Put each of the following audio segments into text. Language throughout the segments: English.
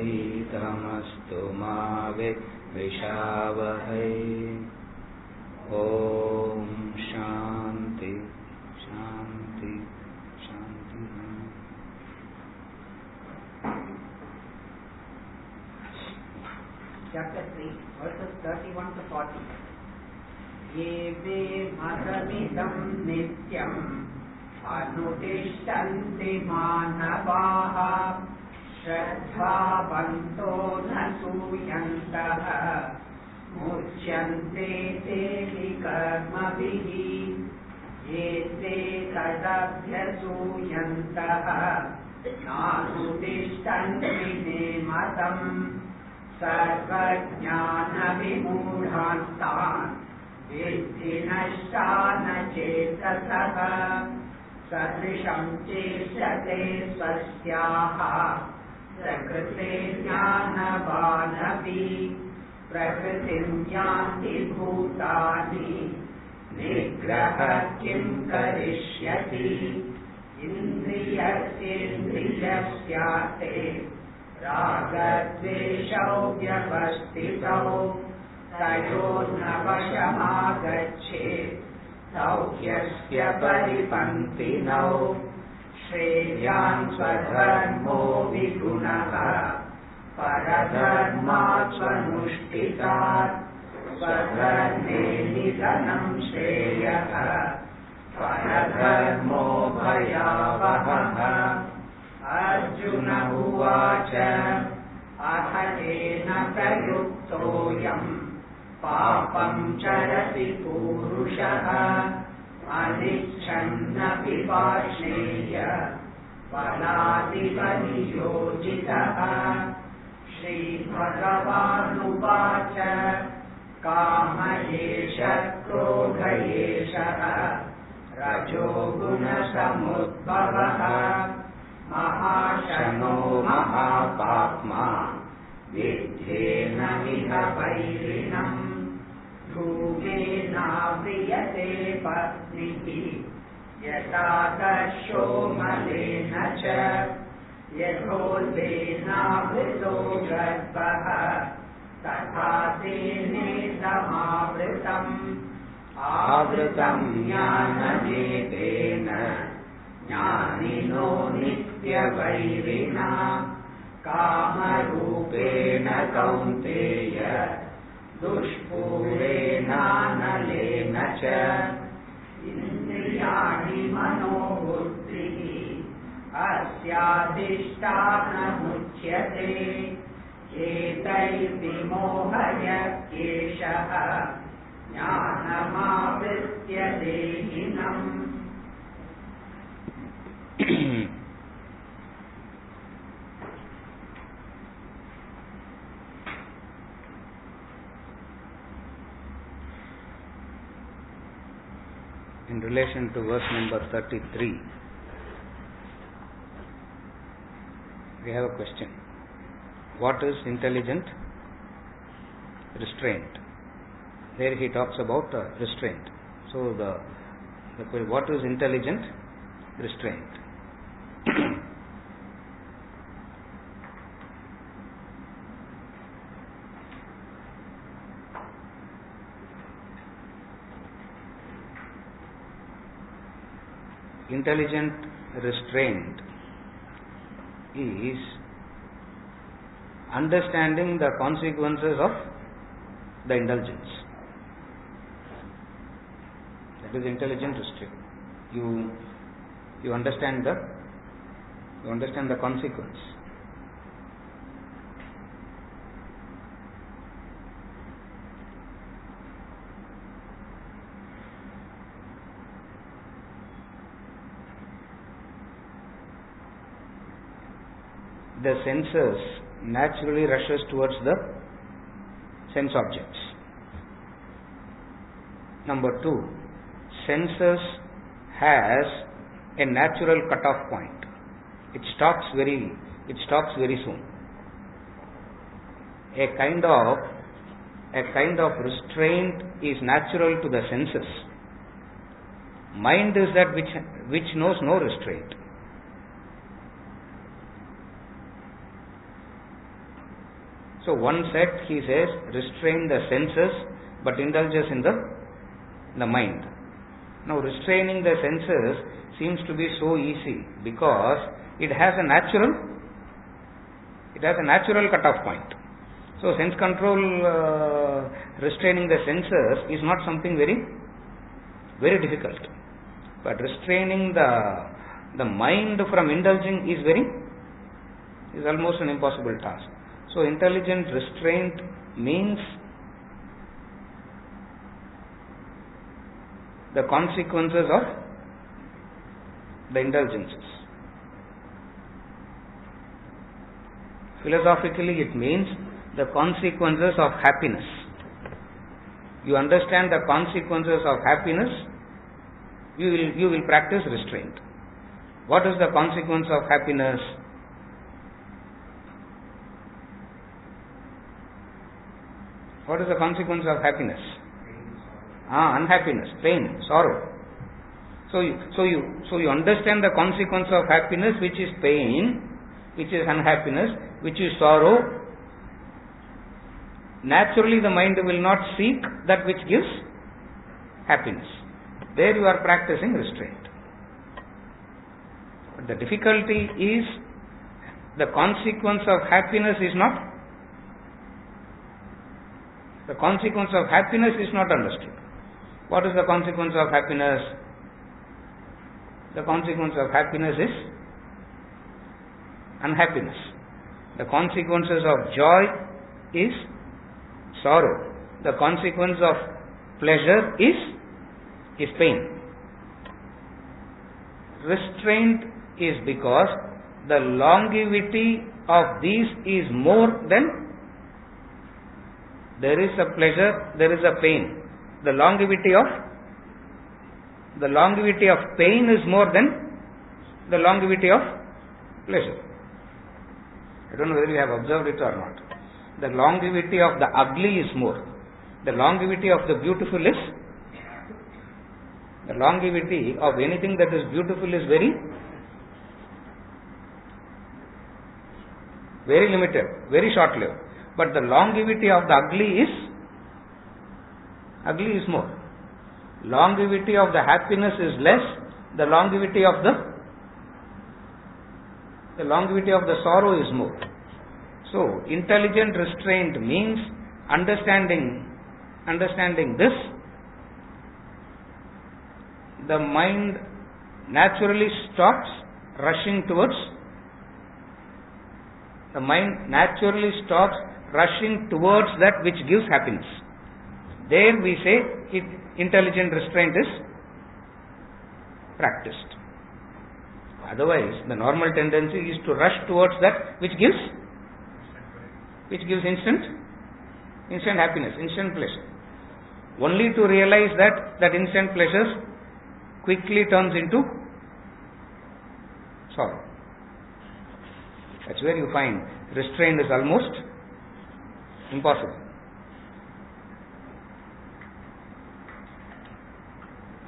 तेजस्विनावधीतमस्तु मा विद्विषावहै। ओम शांति शांति शांति। Chapter 3, verses 31 to 40. ये वे मतमिदं नित्यम् अनुतिष्ठन्ति मानवाः श्रद्धावन्तो न सूयन्तः मुच्यन्ते तेऽपि कर्मभिः ये ते तदभ्यसूयन्तः नानुतिष्ठन्ति मे मतम् सर्वज्ञानविमूढान्तान् विद्धि नष्टान् चेतसः सदृशं चेष्टते स्वस्याः प्रकृते ज्ञानवानपि प्रकृतिं यान्ति भूतानि निग्रहः किं करिष्यति इन्द्रियस्येन्द्रियस्यार्थे रागद्वेषौ व्यवस्थितौ तयोर्न वशमागच्छेत् तौ ह्यस्य परिपन्थिनौ श्रेयान् स्वधर्मो विगुणः परधर्मात् स्वनुष्ठितात् स्वधर्मे निधनं श्रेयः परधर्मो भयावहः। अर्जुन उवाच अथ केन प्रयुक्तोऽयम् पापं चरति पूरुषः अनिच्छन्नपि पार्ष्णेय बलादिव नियोजितः। श्रीभगवानुवाच काम एषः क्रोध एषः रजोगुणसमुद्भवः महाशनो महापाप्मा विद्धेनमिह वैरिणम् धूमेनाव्रियते पत्निः यथादर्शो मलेन च यथोल्बेनावृतो गर्भः तथा तेनेदमावृतम् आवृतं ज्ञानमेतेन ज्ञानिनो नित्यवैरिणा कामरूपेण कौन्तेय दुष्पूरेणानलेन च इन्द्रियाणि मनोबुद्धिः अस्याधिष्ठानमुच्यते एतैर्विमोहयत्येषः ज्ञानमावृत्य देहिनम्। In relation to verse number 33, we have a question. What is intelligent restraint? There he talks about restraint. So what is intelligent restraint? Intelligent restraint is understanding the consequences of the indulgence. That is intelligent restraint. You understand the consequence. The senses naturally rushes towards the sense objects. Number 2, senses has a natural cut-off point. It stops very soon. A kind of restraint is natural to the senses. Mind is that which knows no restraint. So one set he says restrain the senses but indulges in the mind. Now restraining the senses seems to be so easy because it has a natural cutoff point. So sense control, restraining the senses is not something very, very difficult. But restraining the mind from indulging is almost an impossible task. So intelligent restraint means the consequences of the indulgences. Philosophically, it means the consequences of happiness. You understand the consequences of happiness, you will practice restraint. What is the consequence of happiness? What is the consequence of happiness? Unhappiness, pain, sorrow. So you understand the consequence of happiness, which is pain, which is unhappiness, which is sorrow. Naturally, the mind will not seek that which gives happiness. There you are practicing restraint. But the difficulty is the consequence of happiness is not. The consequence of happiness is not understood. What is the consequence of happiness? The consequence of happiness is unhappiness. The consequences of joy is sorrow. The consequence of pleasure is pain. Restraint is because the longevity of these is more than there is a pleasure, there is a pain. The longevity of pain is more than the longevity of pleasure. I don't know whether you have observed it or not. The longevity of the ugly is more. The longevity of the beautiful is. The longevity of anything that is beautiful is very, very limited, very short-lived. But the longevity of the ugly is more. Longevity of the happiness is less. The longevity of the sorrow is more. So intelligent restraint means understanding this. The mind naturally stops rushing towards. The mind naturally stops rushing towards that which gives happiness. There we say intelligent restraint is practiced. Otherwise, the normal tendency is to rush towards that which gives instant happiness, instant pleasure. Only to realize that instant pleasure quickly turns into sorrow. That's where you find restraint is almost impossible.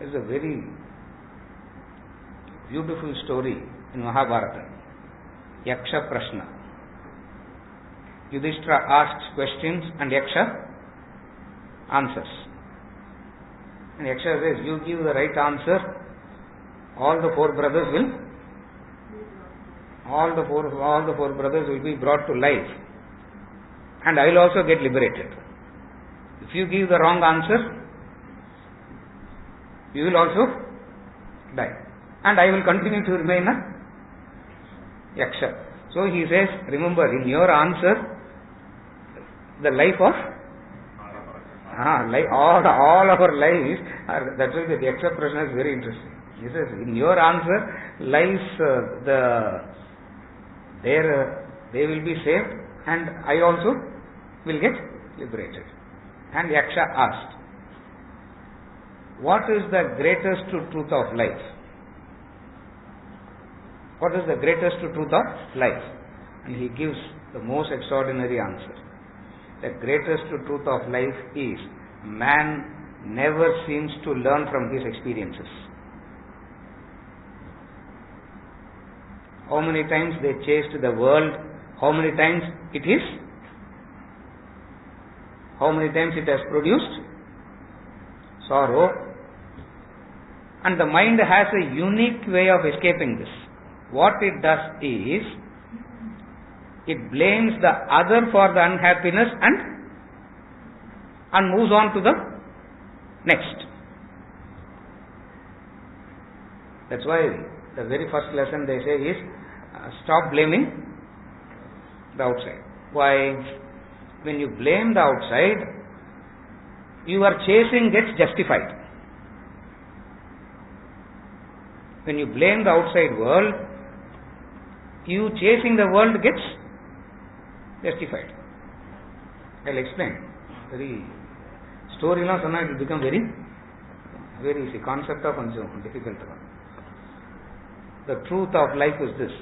There's a very beautiful story in Mahabharata, Yaksha Prashna. Yudhishthira asks questions and Yaksha answers. And Yaksha says, you give the right answer, all the four brothers will be brought to life, and I will also get liberated. If you give the wrong answer, you will also die, and I will continue to remain a Yaksha. So he says, remember, in your answer, the life of all our lives are, that's why the Yaksha Prashna is very interesting. He says, in your answer lies they will be saved, and I also will get liberated. And Yaksha asked, what is the greatest truth of life? What is the greatest truth of life? And he gives the most extraordinary answer. The greatest truth of life is man never seems to learn from his experiences. How many times they chased the world, how many times it is How many times it has produced sorrow. And the mind has a unique way of escaping this. What it does is, it blames the other for the unhappiness and moves on to the next. That's why the very first lesson they say is, stop blaming the outside. Why? When you blame the outside, your chasing gets justified. When you blame the outside world, you chasing the world gets justified. I'll explain. Very story la sonna, it will become very easy. Concept of difficult. The truth of life is this.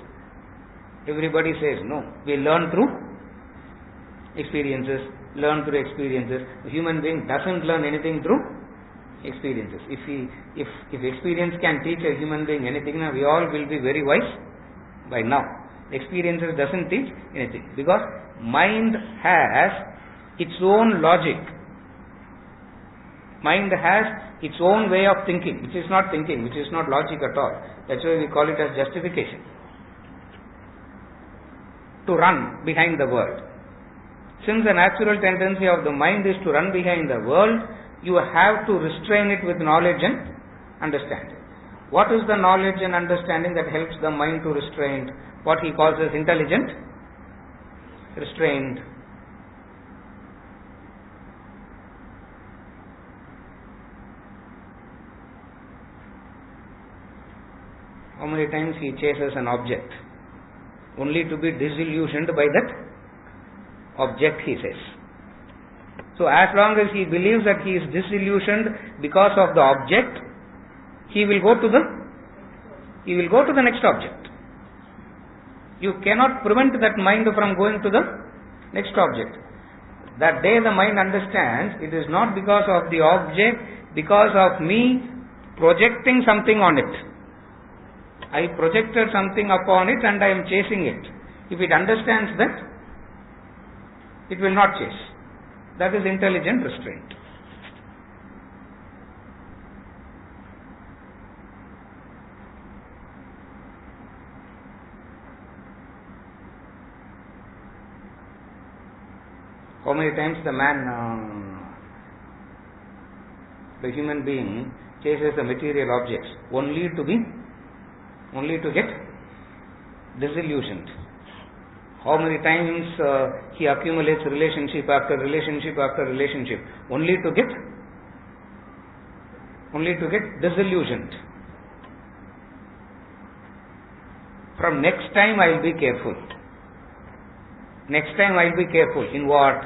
Everybody says no. We learn through experiences. The human being doesn't learn anything through experiences. If experience can teach a human being anything, we all will be very wise by now. Experiences doesn't teach anything, because mind has its own logic. Mind has its own way of thinking, which is not thinking, which is not logic at all. That's why we call it as justification. To run behind the world. Since the natural tendency of the mind is to run behind the world, you have to restrain it with knowledge and understanding. What is the knowledge and understanding that helps the mind to restrain? What he calls as intelligent restraint. How many times he chases an object only to be disillusioned by that object, he says. So as long as he believes that he is disillusioned because of the object, he will go to the next object. You cannot prevent that mind from going to the next object. That day the mind understands it is not because of the object, because of me projecting something on it. I projected something upon it and I am chasing it. If it understands that, it will not chase. That is intelligent restraint. How many times the human being chases the material objects only to get disillusioned. How many times he accumulates relationship after relationship after relationship only to get disillusioned. From next time I will be careful. Next time I will be careful. In what?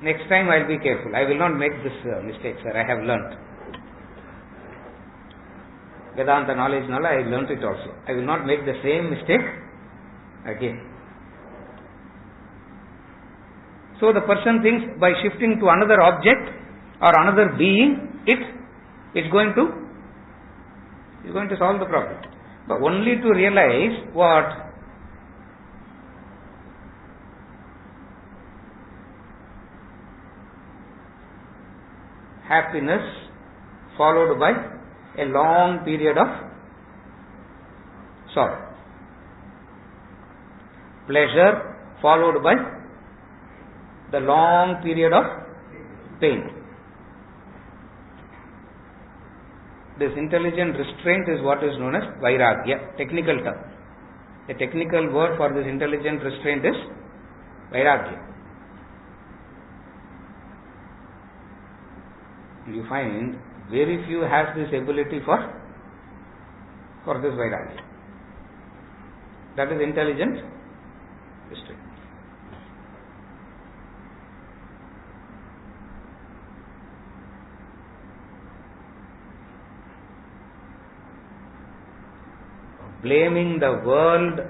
Next time I will be careful. I will not make this mistake, sir. I have learnt. Vedanta knowledge, I learnt it also. I will not make the same mistake again. So the person thinks by shifting to another object or another being, it is going to solve the problem. But only to realize what? Happiness followed by a long period of sorrow. Pleasure followed by the long period of pain. This intelligent restraint is what is known as vairagya, technical term. The technical word for this intelligent restraint is vairagya. You find very few has this ability for this vairagya. That is intelligent restraint. Blaming the world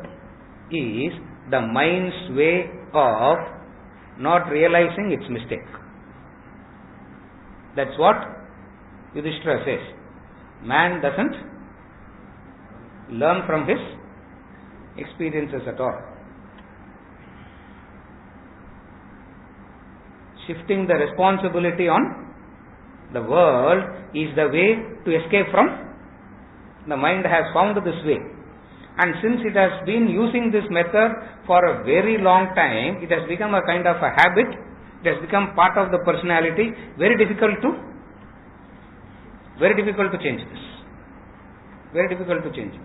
is the mind's way of not realizing its mistake. That's what Yudhishthira says. Man doesn't learn from his experiences at all. shifting the responsibility on the world is the way to escape from. The mind has found this way. And since it has been using this method for a very long time, it has become a kind of a habit, it has become part of the personality, very difficult to change this. Very difficult to change this.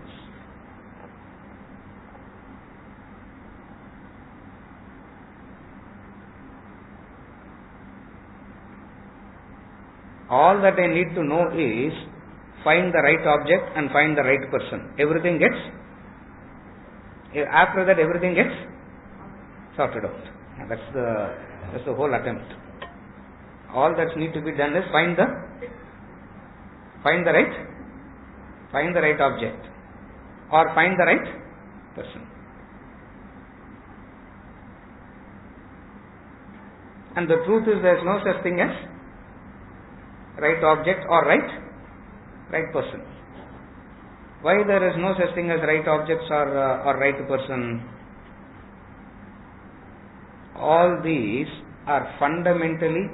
All that I need to know is find the right object and find the right person. After that everything gets sorted out. That's the whole attempt. All that needs to be done is find the right object or find the right person. And the truth is there is no such thing as right object or right person. Why there is no such thing as right objects or right person? All these are fundamentally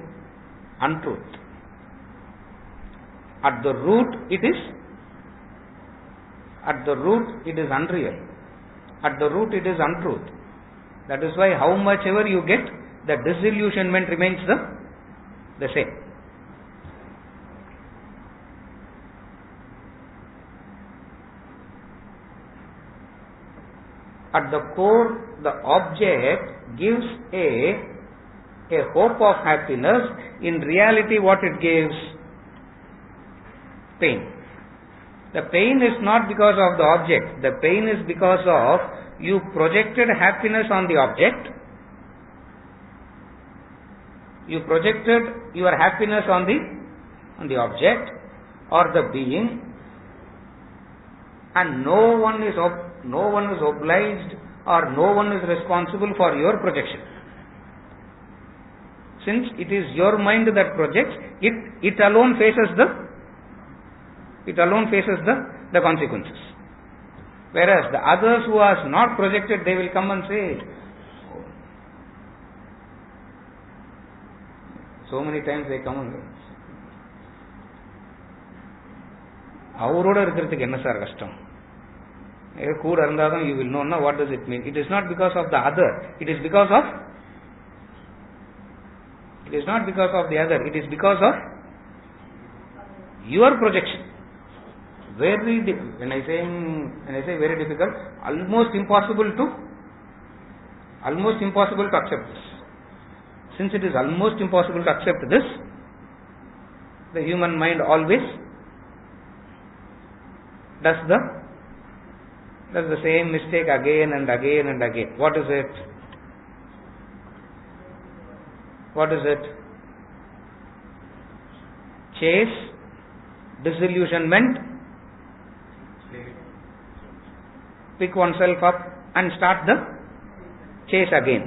untruth. At the root it is unreal. At the root it is untruth. That is why how much ever you get, the disillusionment remains the same. At the core, the object gives a hope of happiness. In reality, what it gives? Pain. The pain is not because of the object. The pain is because of you projected happiness on the object. You projected your happiness on the object or the being, and no one is obliged or no one is responsible for your projection. Since it is your mind that projects, it alone faces the consequences. Whereas the others who are not projected, they will come and say, so many times they come and அவரோட இருக்கிறதுக்கு என்ன sir கஷ்டம்? கூட இருந்தாலும் you will know now what does it mean. It is not because of the other, it is because of the other, it is because of your projection. When I say very difficult, almost impossible to accept this. Since it is almost impossible to accept this, the human mind always does the same mistake again and again and again. What is it? Chase, disillusionment, pick oneself up and start the chase again.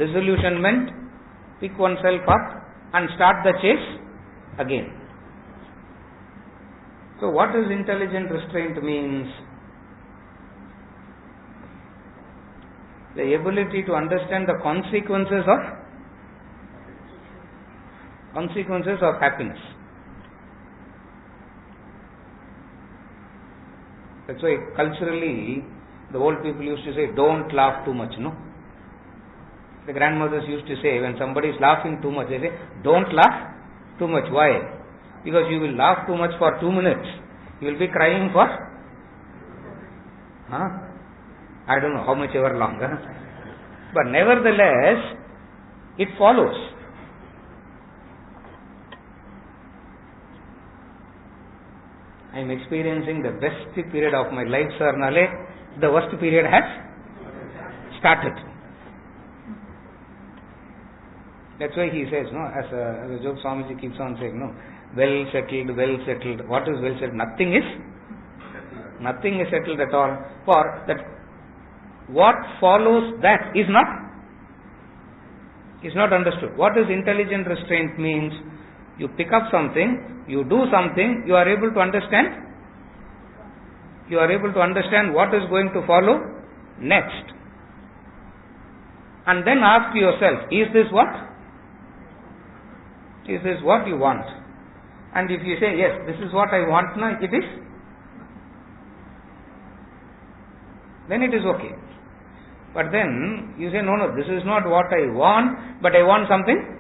Disillusionment, pick oneself up and start the chase again. So what does intelligent restraint means? The ability to understand the consequences of happiness. That's why culturally the old people used to say, don't laugh too much, no? The grandmothers used to say, when somebody is laughing too much, they say, don't laugh too much. Why? Because you will laugh too much for 2 minutes. You will be crying for I don't know how much ever longer. But nevertheless, it follows. I am experiencing the best period of my life, sir. Nale, the worst period has started. That's why he says, no, as a joke Swamiji keeps on saying, no, well settled. What is well settled? Nothing is settled at all. For that, what follows that is not understood. What is intelligent restraint means? You pick up something, you do something, you are able to understand. You are able to understand what is going to follow next. And then ask yourself, is this what? Is this what you want? And if you say, yes, this is what I want now, it is, then it is okay. But then you say, no, this is not what I want, but I want something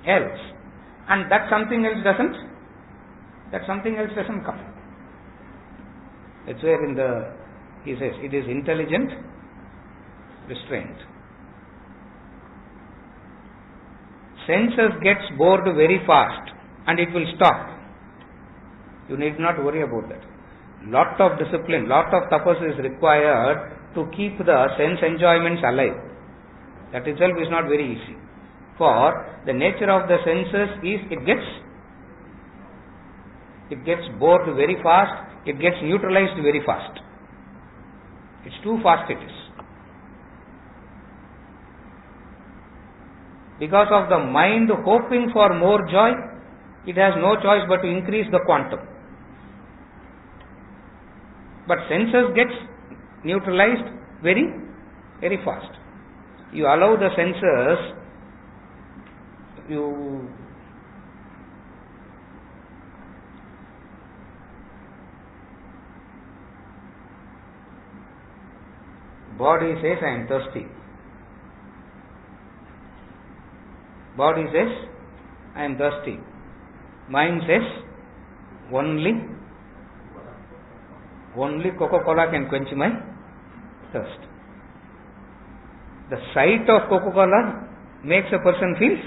else. And that something else doesn't come. That's where he says, it is intelligent restraint. Senses gets bored very fast and it will stop. You need not worry about that. Lot of discipline, lot of tapas is required to keep the sense enjoyments alive. That itself is not very easy. For the nature of the senses is it gets bored very fast, it gets neutralized very fast. It's too fast it is. Because of the mind hoping for more joy, it has no choice but to increase the quantum. But senses gets neutralized very, very fast. You allow the senses, body says, I am thirsty. Body says, I am thirsty. Mind says, only Coca-Cola can quench my thirst. The sight of Coca-Cola makes a person feel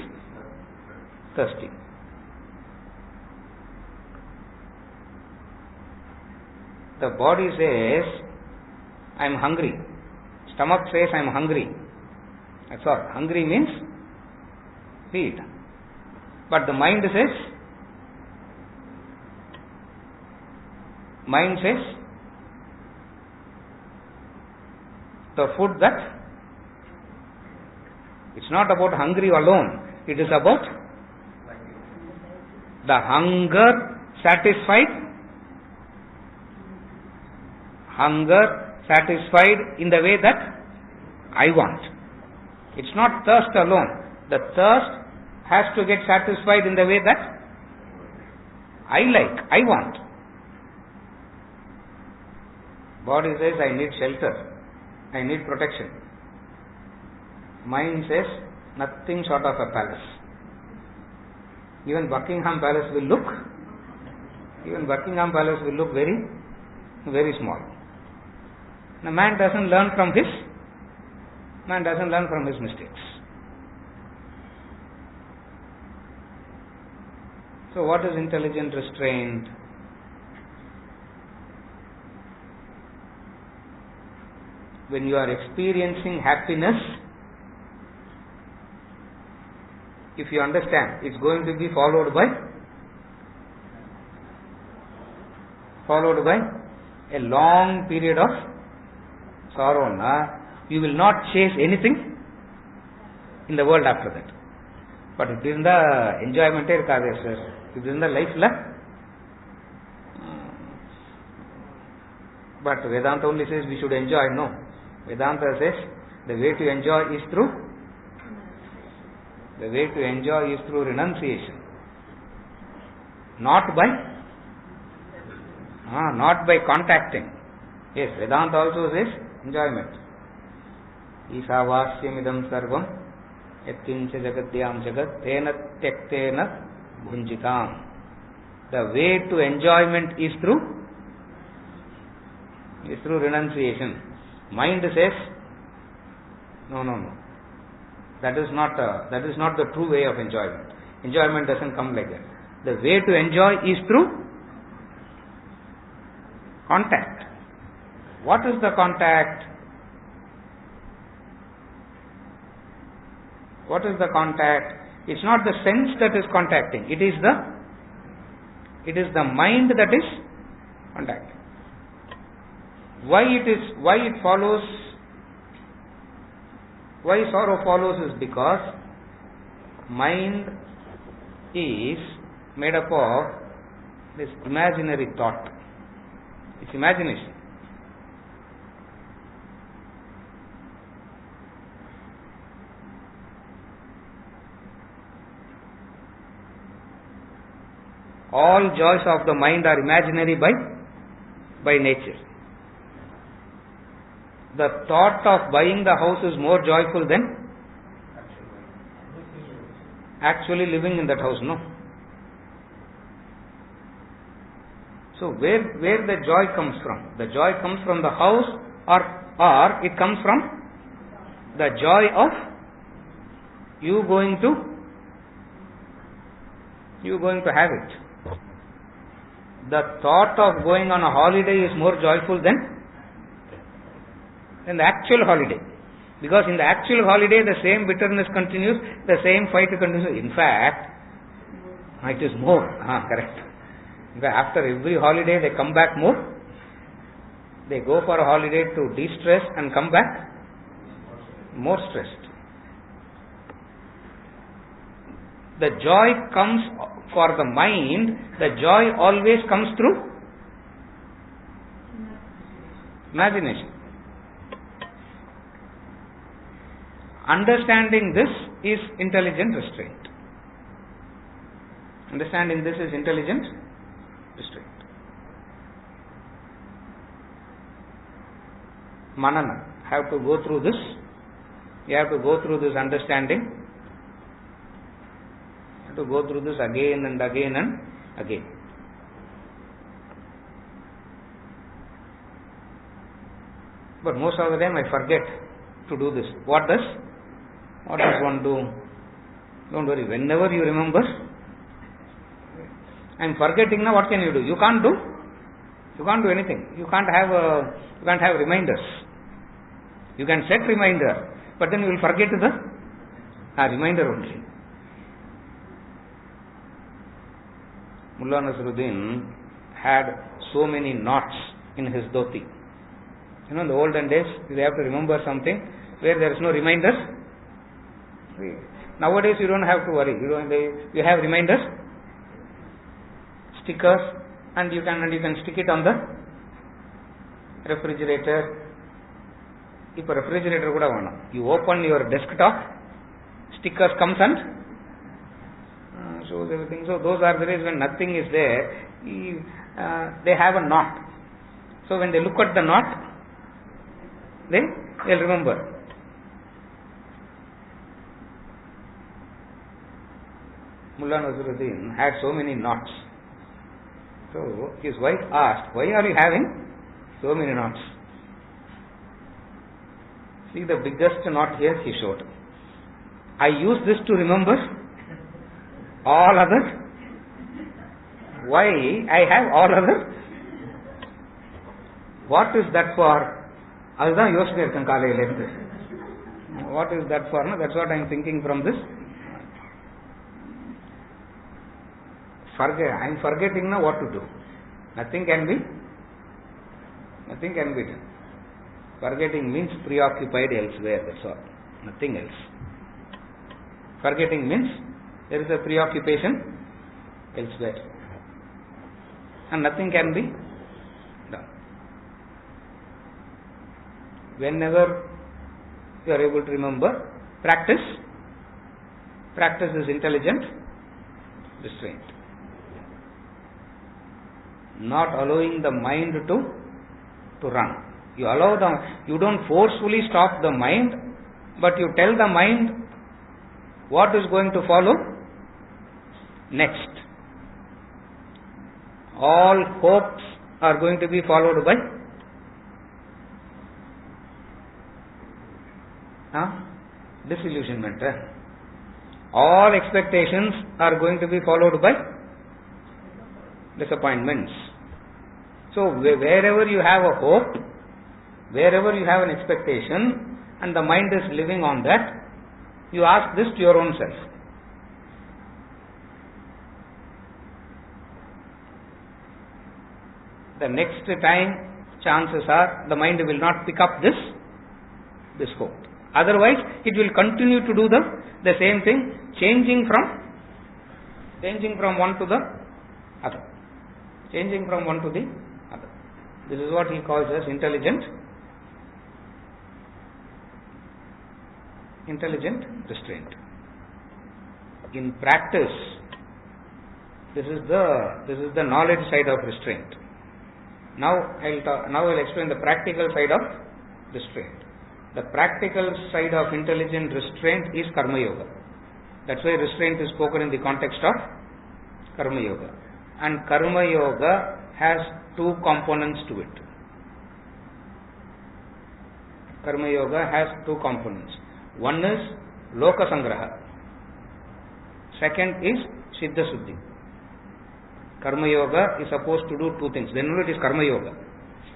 thirsty. The body says, I am hungry. Stomach says, I am hungry. That's all. Hungry means feed. But the mind says, the food that, it's not about hungry alone, it is about the hunger satisfied in the way that I want. It's not thirst alone. The thirst has to get satisfied in the way that I want. Body says, I need shelter. I need protection. Mind says, nothing short of a palace. Even Buckingham Palace will look very, very small. Now man doesn't learn from his mistakes. So what is intelligent restraint? When you are experiencing happiness, if you understand, it's going to be followed by a long period of sorrow. You will not chase anything in the world after that. But it is the enjoyment, it is in the life. But Vedanta only says we should enjoy. No. Vedanta says the way to enjoy is through renunciation. Not by contacting. Yes, Vedanta also says enjoyment. Isavasyamidam sarvam yatkincha jagatyam jagat tena tyaktena bhunjitam. The way to enjoyment is through renunciation. Mind says, no. That is not the true way of enjoyment. Enjoyment doesn't come like that. The way to enjoy is through contact. What is the contact? It's not the sense that is contacting. It is the mind that is contacting. Why sorrow follows is because mind is made up of this imaginary thought. It's imagination. all joys of the mind are imaginary by nature. The thought of buying the house is more joyful than actually living in that house, no? So where the joy comes from? The joy comes from the house, or it comes from the joy of you going to have it. The thought of going on a holiday is more joyful than the actual holiday. Because in the actual holiday, the same bitterness continues, the same fight continues. In fact, it is more. Correct. In fact, after every holiday, they come back more. They go for a holiday to de-stress and come back more stressed. The joy comes for the mind, the joy always comes through imagination. Understanding this is intelligent restraint. Understanding this is intelligent restraint. Manana. Have to go through this. You have to go through this understanding. You have to go through this again and again and again. But most of the time I forget to do this. What does one do? Don't worry. Whenever you remember, I'm forgetting now. What can you do? You can't do anything. You can't have reminders. You can set reminder, but then you will forget the reminder only. Mullah Nasruddin had so many knots in his dhoti. In the olden days, you have to remember something where there is no reminders. Nowadays, you don't have to worry. You have reminders, stickers, and you can stick it on the refrigerator. If a refrigerator kuda vana, you open your desktop, stickers comes and shows everything. So those are the days when nothing is there. They have a knot. So when they look at the knot, they'll remember. Mullah Nasruddin had so many knots. So his wife asked, "Why are you having so many knots?" See the biggest knot here he showed. I use this to remember all others. Why I have all others? What is that for? What is that for? No? That's what I am thinking from this. I am forgetting now what to do. Nothing can be done. Forgetting means preoccupied elsewhere, that's all. Nothing else. Forgetting means there is a preoccupation elsewhere. And nothing can be done. Whenever you are able to remember, practice is intelligent restraint. Not allowing the mind to run. You don't forcefully stop the mind, but you tell the mind what is going to follow next. All hopes are going to be followed by disillusionment. All expectations are going to be followed by disappointments. So wherever you have a hope, wherever you have an expectation, and the mind is living on that, you ask this to your own self. The next time, chances are, the mind will not pick up this hope. Otherwise, it will continue to do the same thing, changing from one to the other. Changing from one to the other. This is what he calls as intelligent restraint. In practice, This is the knowledge side of restraint. Now I'll explain the practical side of restraint. The practical side of intelligent restraint is Karma Yoga. That's why restraint is spoken in the context of Karma Yoga. And Karma Yoga has two components to it. Karma Yoga has two components. One is Loka Sangraha. Second is Siddha Suddhi. Karma Yoga is supposed to do two things. Then only it is Karma Yoga.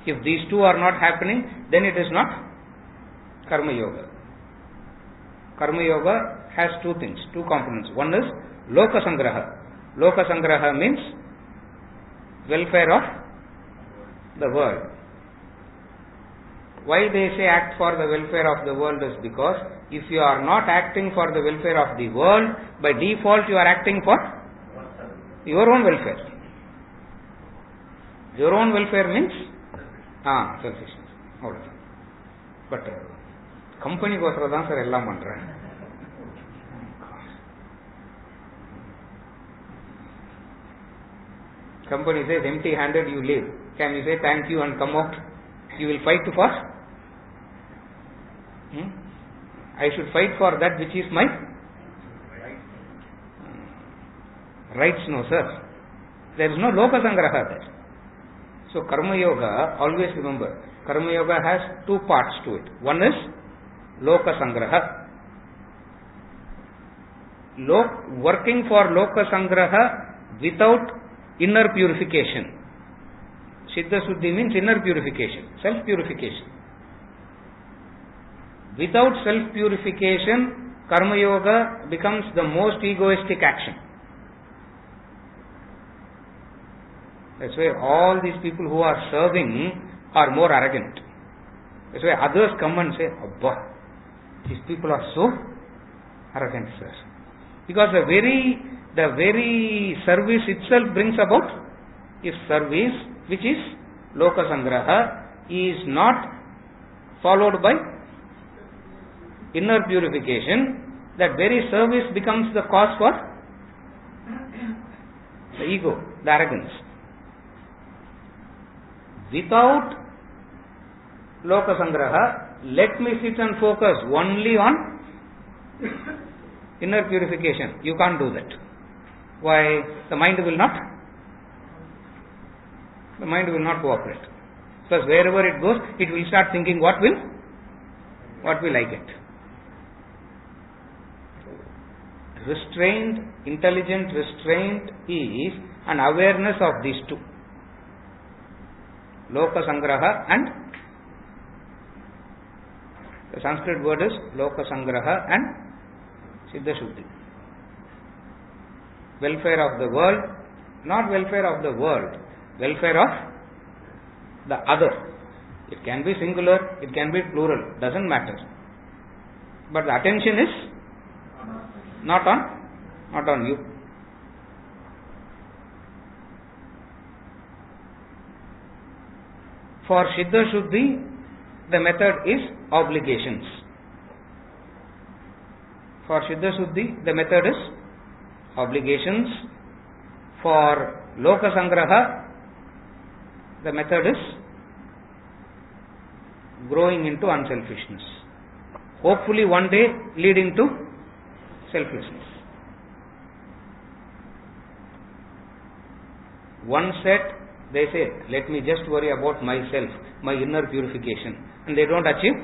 If these two are not happening, then it is not Karma Yoga. Karma Yoga has two things, two components. One is Loka Sangraha. Loka Sangraha means welfare of the world. Why they say act for the welfare of the world is because if you are not acting for the welfare of the world, by default you are acting for your own welfare. Your own welfare means selfishness. Alright. But company kosara dhaan sir ellam pandren. Company says empty handed you leave. Can you say thank you and come out? You will fight for? I should fight for that which is my rights, no sir. There is no Loka Sangraha there. So Karma Yoga, always remember, Karma Yoga has two parts to it. One is Loka Sangraha. Working for Loka Sangraha without inner purification. Siddha Suddhi means inner purification, self-purification. Without self-purification, Karma Yoga becomes the most egoistic action. That's why all these people who are serving are more arrogant. That's why others come and say, Abba, these people are so arrogant, sir. Because the very service itself brings about, if service, which is Loka Sangraha, is not followed by inner purification, that very service becomes the cause for the ego, the arrogance. Without Loka Sangraha, let me sit and focus only on inner purification. You can't do that. Why? The mind will not cooperate. Because wherever it goes, it will start thinking, what will I get? Restraint, intelligent restraint is an awareness of these two. Loka Sangraha and the Sanskrit word is Loka Sangraha and Siddha Shuddhi. Welfare of the world, not welfare of the world, welfare of the other. It can be singular, it can be plural, doesn't matter. But the attention is not on you. For Siddha Shuddhi, the method is obligations. For Siddha Shuddhi, the method is obligations. For Loka Sangraha, the method is growing into unselfishness. Hopefully one day leading to selflessness. One set, they say, let me just worry about myself, my inner purification. And they don't achieve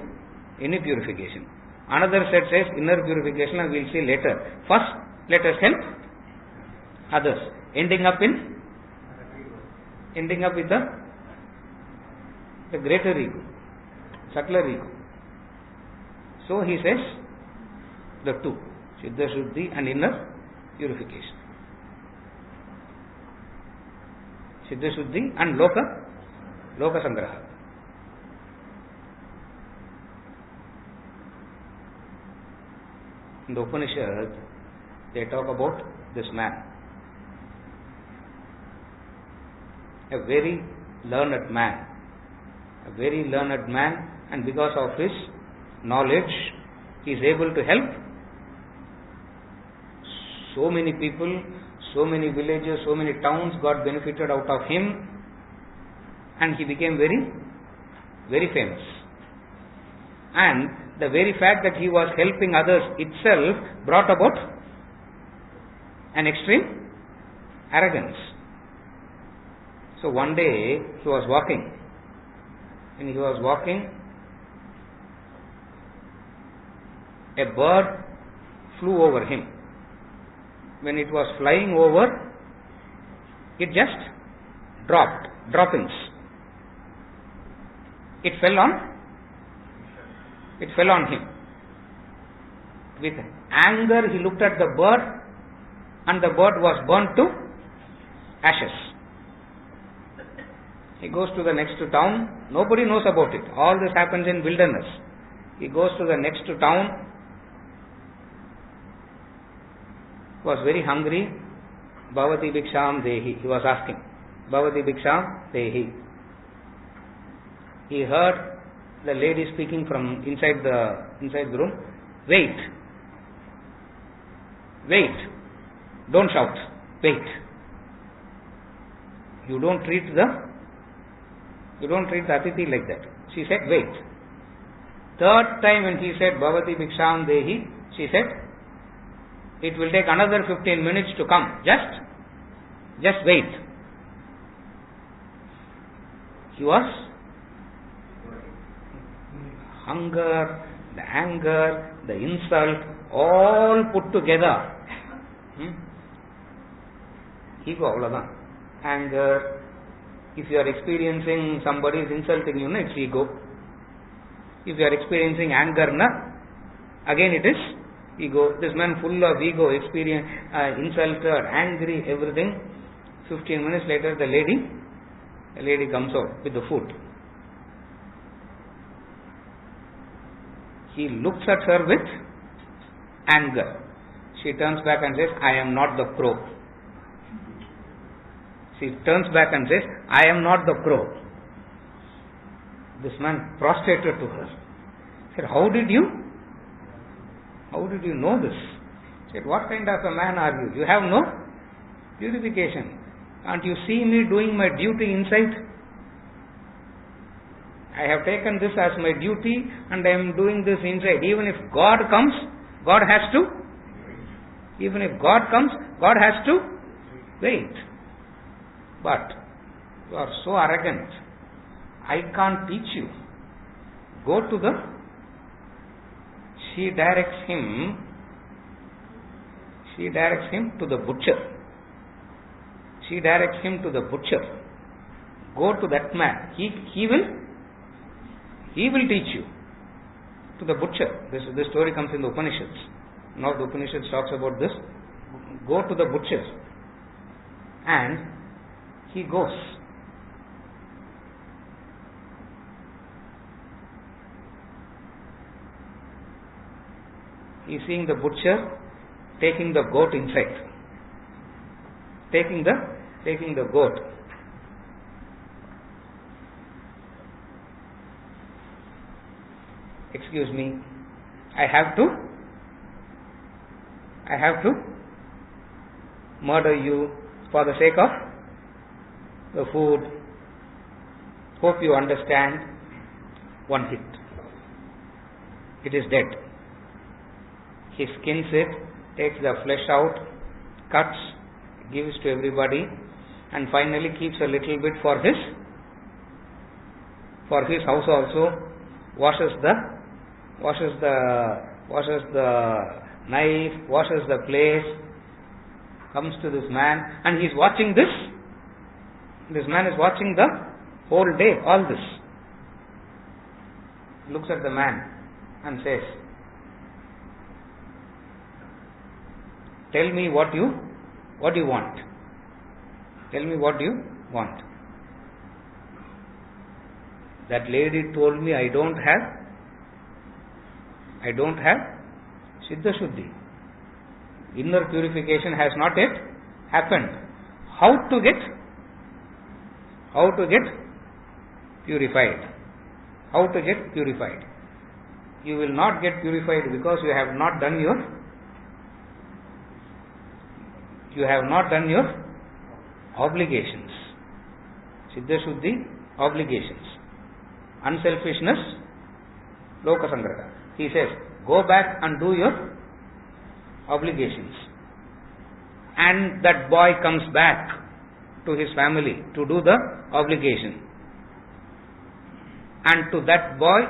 any purification. Another set says, inner purification and we'll see later. First, let us help others. Ending up with the greater ego, subtler ego. So he says, the two, Siddha Shuddhi and inner purification. Siddha Shuddhi and Loka Sangraha. In the Upanishad, they talk about this man. A very learned man. And because of his knowledge, he is able to help so many people, So many villages, so many towns got benefited out of him, and he became very, very famous. And the very fact that he was helping others itself brought about an extreme arrogance. So one day he was walking. When he was walking, a bird flew over him. When it was flying over, it just dropped, droppings. It fell on him. With anger, he looked at the bird, and the bird was burnt to ashes. He goes to the next town. Nobody knows about it. All this happens in wilderness. He goes to the next town. Was very hungry. Bhavati Bhiksham Dehi. He was asking. Bhavati Bhiksham Dehi. He heard the lady speaking from inside the room. Wait. Wait. Don't shout. Wait. You don't treat the Atiti like that. She said, wait. Third time when he said, Bhavati Bhiksham Dehi, she said, it will take another 15 minutes to come. Just wait. He was hunger, the anger, the insult, all put together. Ego, avladhan. Anger. If you are experiencing somebody is insulting you, it's ego. If you are experiencing anger, again it is ego. This man full of ego, insulted, angry, everything. 15 minutes later, the lady comes out with the food. He looks at her with anger. She turns back and says, I am not the crow. She turns back and says, I am not the crow. This man prostrated to her. He said, How did you know this? He said, what kind of a man are you? You have no purification. Can't you see me doing my duty inside? I have taken this as my duty and I am doing this inside. Even if God comes, God has to. Even if God comes, God has to wait. But you are so arrogant. I can't teach you. Go to the. She directs him to the butcher. She directs him to the butcher. Go to that man. He will teach you. To the butcher. This story comes in the Upanishads. Now the Upanishads talks about this. Go to the butcher. And he goes. He is seeing the butcher taking the goat inside. Taking the goat. Excuse me, I have to murder you for the sake of the food. Hope you understand. One hit. It is dead. He skins it, takes the flesh out, cuts, gives to everybody, and finally keeps a little bit for his house also. Washes the knife, washes the place, comes to this man, and he is watching this. This man is watching the whole day, all this. Looks at the man and says, tell me what you want. Tell me what you want. That lady told me I don't have Siddha Shuddhi. Inner purification has not yet happened. How to get purified? How to get purified? You will not get purified because you have not done You have not done your obligations. Siddha Shuddhi, obligations. Unselfishness, Loka Sangraha. He says, go back and do your obligations. And that boy comes back to his family to do the obligation. And to that boy,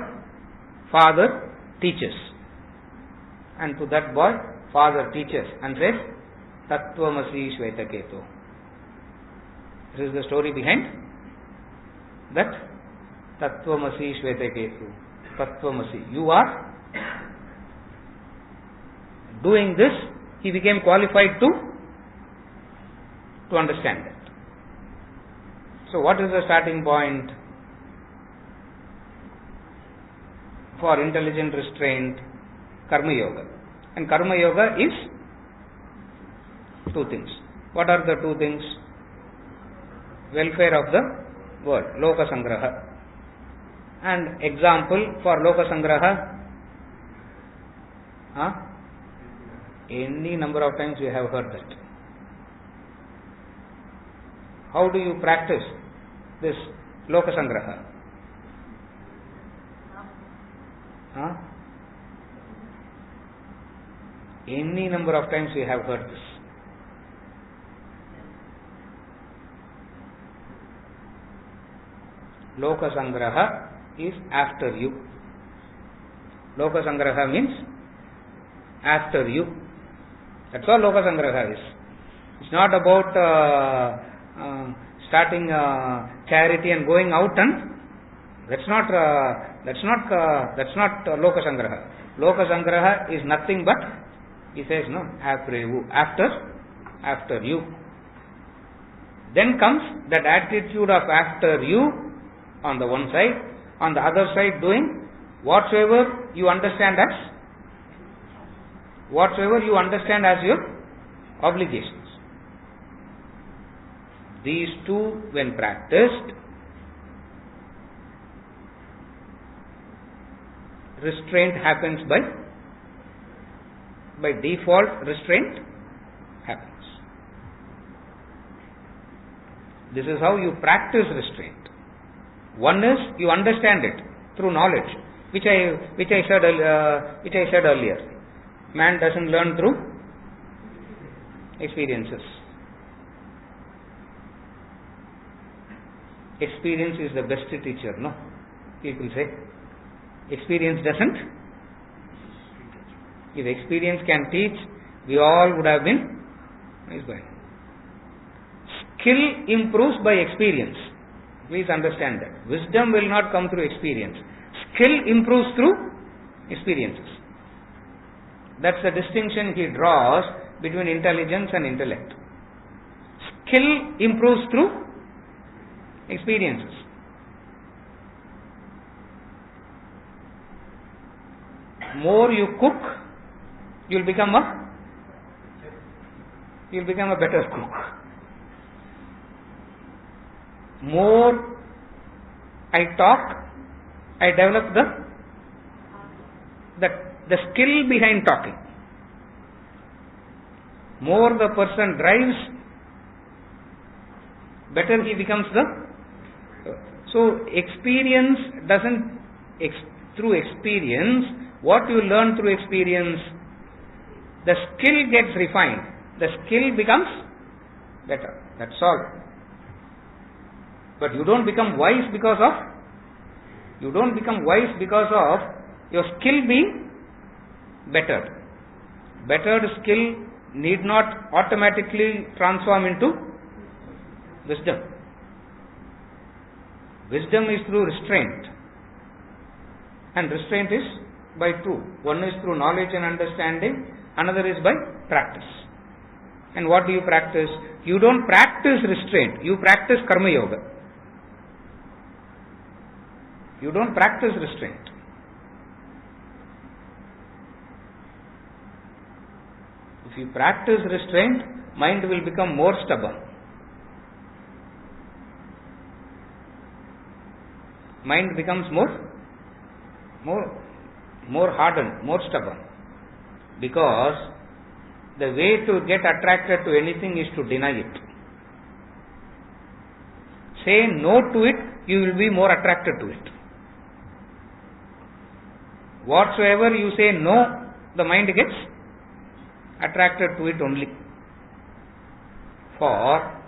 father teaches. And to that boy, father teaches and says, Tattvamasi Shvetaketu. This is the story behind that Tattvamasi Shvetaketu. Tattvamasi. You are doing this. He became qualified to understand that. So what is the starting point for intelligent restraint? Karma Yoga. And Karma Yoga is two things. What are the two things? Welfare of the world, Loka Sangraha. And example for Loka Sangraha, any number of times you have heard that. How do you practice this Loka Sangraha? Any number of times you have heard this. Loka Sangraha is after you. Loka Sangraha means after you. That's all Loka Sangraha is. It's not about starting charity and going out, and that's not Loka Sangraha. Loka Sangraha is nothing but, he says, no, after you. Then comes that attitude of after you on the one side, on the other side doing whatsoever you understand as your obligations. These two, when practiced, restraint happens by default. Restraint happens. This is how you practice restraint. One is you understand it through knowledge, which I said earlier. Man doesn't learn through experiences. Experience is the best teacher, no? People say. Experience doesn't. If experience can teach, we all would have been. Skill improves by experience. Please understand that. Wisdom will not come through experience. Skill improves through experiences. That's the distinction he draws between intelligence and intellect. Skill improves through experiences. More you cook, you'll become a better cook. More I talk, I develop the skill behind talking. More the person drives, better he becomes So experience doesn't, through experience, what you learn through experience, the skill gets refined. The skill becomes better. That's all. But you don't become wise because of your skill being bettered. Bettered skill need not automatically transform into wisdom. Wisdom is through restraint. And restraint is by two. One is through knowledge and understanding, another is by practice. And what do you practice? You don't practice restraint, you practice Karma Yoga. You don't practice restraint. If you practice restraint, mind will become more stubborn. Mind becomes more hardened, more stubborn. Because the way to get attracted to anything is to deny it. Say no to it, you will be more attracted to it. Whatsoever you say no, the mind gets attracted to it only. For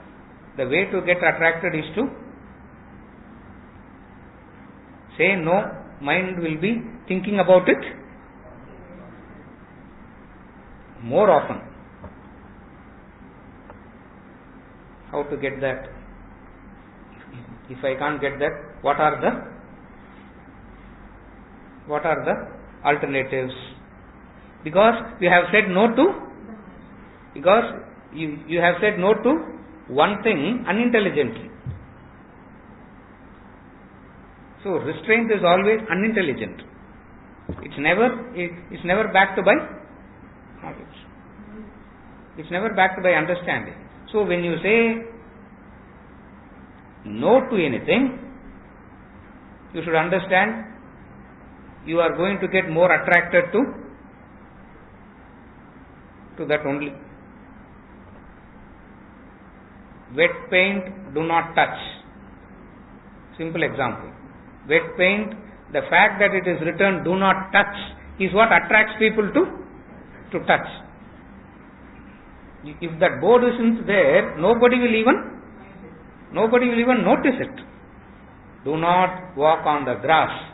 the way to get attracted is to say no, mind will be thinking about it more often. How to get that? If I can't get that, what are the alternatives? Because we have said no to, because you have said no to one thing unintelligently. So restraint is always unintelligent. It's never backed by knowledge. It's never backed by understanding. So when you say no to anything, you should understand you are going to get more attracted to that only. Wet paint, do not touch. Simple example. Wet paint, the fact that it is written do not touch is what attracts people to touch. If that board isn't there, nobody will even notice it. Do not walk on the grass.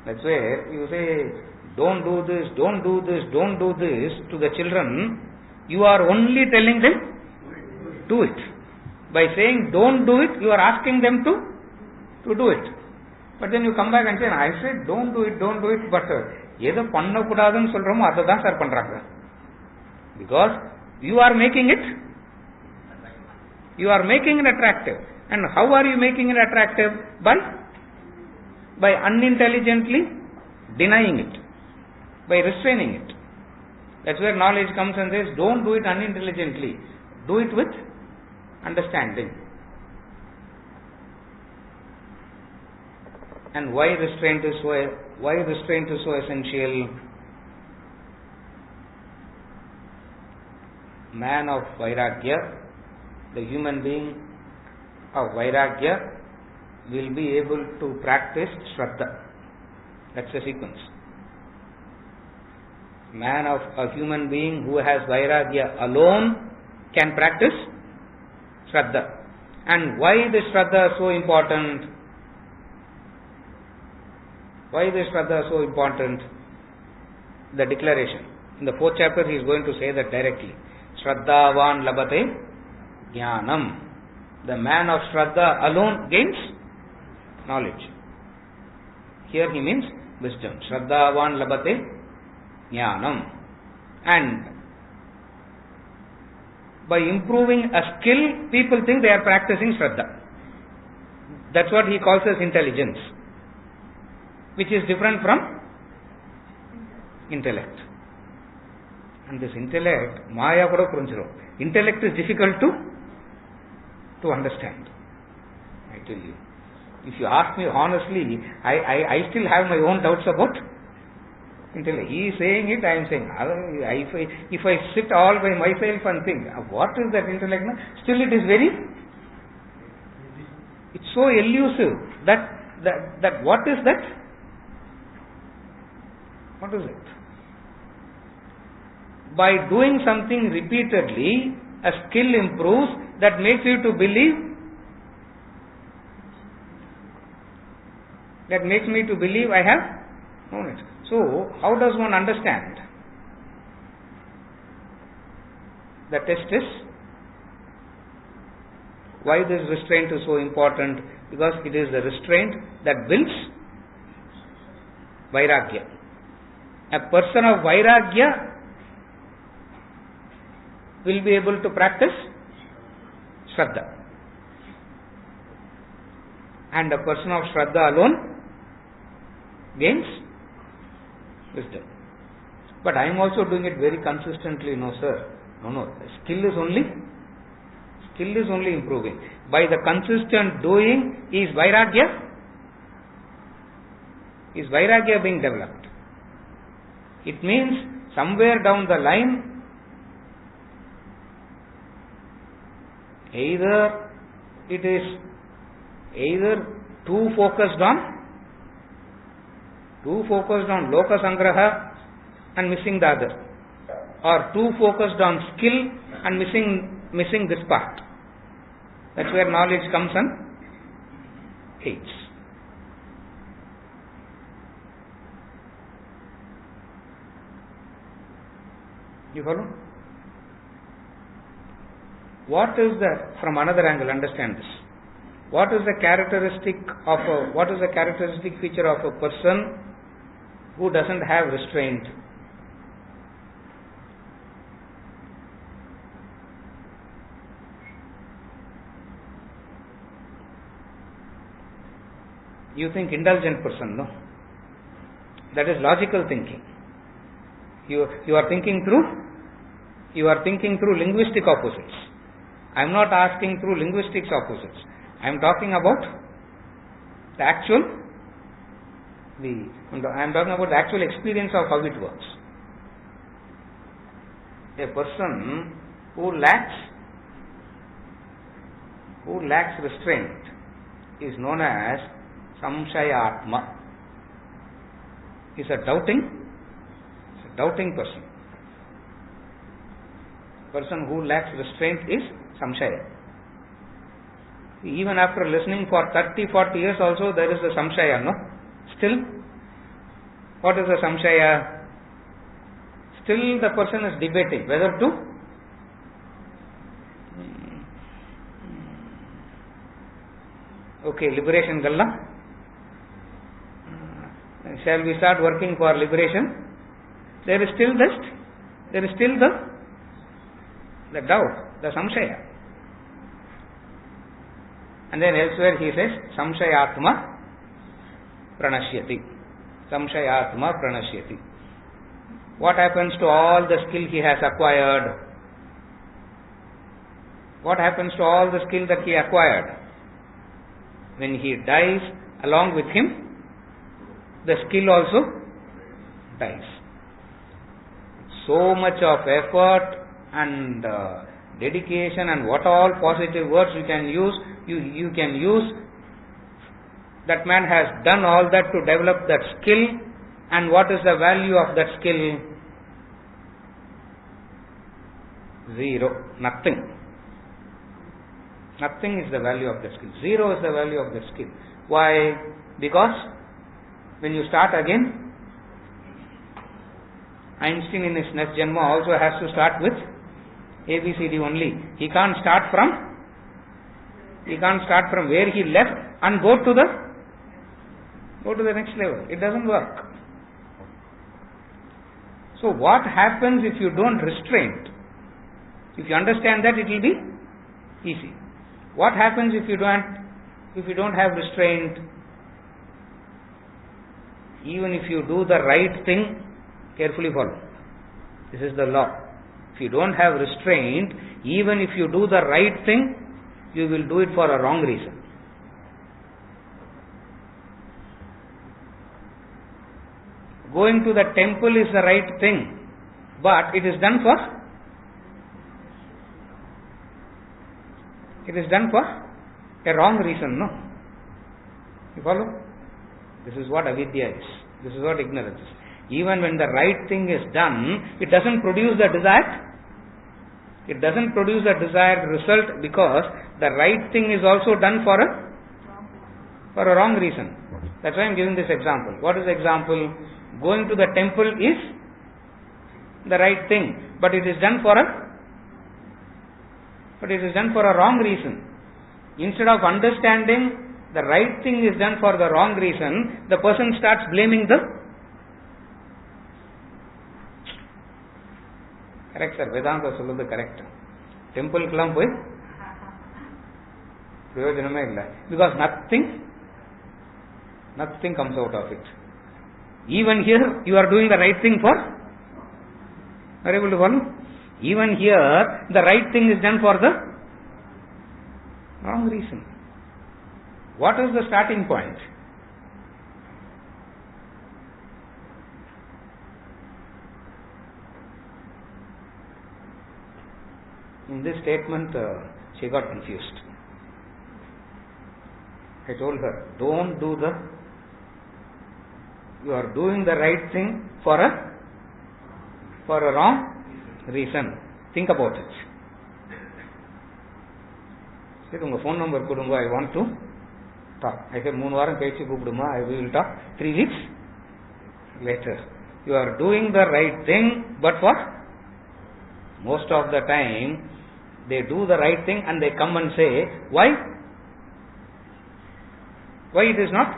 That's where you say, don't do this, don't do this, don't do this to the children. You are only telling them, do it. By saying don't do it, you are asking them to do it. But then you come back and say, I said don't do it, but எதை பண்ணக்கூடாதுன்னு சொல்றோமோ அதை தான் sir பண்றாங்க. Because you are making it attractive. And how are you making it attractive? By unintelligently denying it, by restraining it. That's where knowledge comes and says, don't do it unintelligently, do it with understanding. And why restraint is so essential? Man of Vairagya, the human being of Vairagya, will be able to practice Shraddha. That's the sequence. Man of a human being who has Vairagya alone can practice Shraddha. And why this Shraddha is so important? Why this Shraddha is so important? The declaration. In the 4th chapter he is going to say that directly. Shraddhavan labate jnanam. The man of Shraddha alone gains knowledge. Here he means wisdom. Shraddhavan labate jnanam. And by improving a skill, people think they are practicing Shraddha. That's what he calls as intelligence, which is different from intellect. And this intellect, Maya kuda purinjirum. Intellect is difficult to understand. I tell you. If you ask me honestly, I still have my own doubts about intellect. He is saying it, I am saying. If I sit all by myself and think, what is that intellect? Still it is it's so elusive that what is that? What is it? By doing something repeatedly, a skill improves that makes you to believe. That makes me to believe I have known it. So, how does one understand? The test is, why this restraint is so important? Because it is the restraint that builds Vairagya. A person of Vairagya will be able to practice Shraddha. And a person of Shraddha alone gains wisdom. But I am also doing it very consistently. No, sir. No. Skill is only improving. By the consistent doing, is Vairagya being developed? It means somewhere down the line, either it is too focused on loka sangraha and missing the other, or too focused on skill and missing this part. That's where knowledge comes and aids. You follow? What is from another angle, understand this. What is the characteristic feature of a person who doesn't have restraint? You think indulgent person, no? That is logical thinking. You are thinking through linguistic opposites. I am not asking through linguistics opposites. I am talking about the actual experience of how it works. A person who lacks restraint is known as samshayatma. He is a doubting person. Person who lacks restraint is samshaya. Even after listening for 30-40 years also there is a samshaya, no? Still, what is the samshaya? Still the person is debating whether to liberation galla. Shall we start working for liberation? There is still the doubt, the samshaya. And then elsewhere he says, samshayatma pranashyati. Samshayatma pranashyati. What happens to all the skill he has acquired? What happens to all the skill that he acquired? When he dies, along with him, the skill also dies. So much of effort and dedication and what all positive words you can use, you can use. That man has done all that to develop that skill, and what is the value of that skill? Zero. Nothing. Nothing is the value of the skill. Zero is the value of the skill. Why? Because when you start again, Einstein in his next Janma also has to start with ABCD only. He can't start from where he left and go to the next level. It doesn't work. So what happens if you don't restrain? If you understand that, it will be easy. What happens if you don't have restraint? Even if you do the right thing, carefully follow. This is the law. If you don't have restraint, even if you do the right thing, you will do it for a wrong reason. Going to the temple is the right thing, but it is done for a wrong reason, no? You follow? This is what avidya is. This is what ignorance is. Even when the right thing is done, it doesn't produce the desired result, because the right thing is also done for a wrong reason. That's why I am giving this example. What is the example? Going to the temple is the right thing, but it is done for a wrong reason. Instead of understanding the right thing is done for the wrong reason, the person starts blaming the correct, sir. Vedanta solludu correct. Temple kulam poi prayojaname illa, because nothing comes out of it. Even here you are doing the right thing for, are you able to follow? Even here the right thing is done for the wrong reason. What is the starting point? In this statement, she got confused. I told her, don't do you are doing the right thing for a wrong reason. Think about it. Say, unga phone number kodunga, I want to talk. I said, 3 varam kaichu koopiduma, I will talk 3 weeks later. You are doing the right thing, but for most of the time, they do the right thing and they come and say, why? Why it is not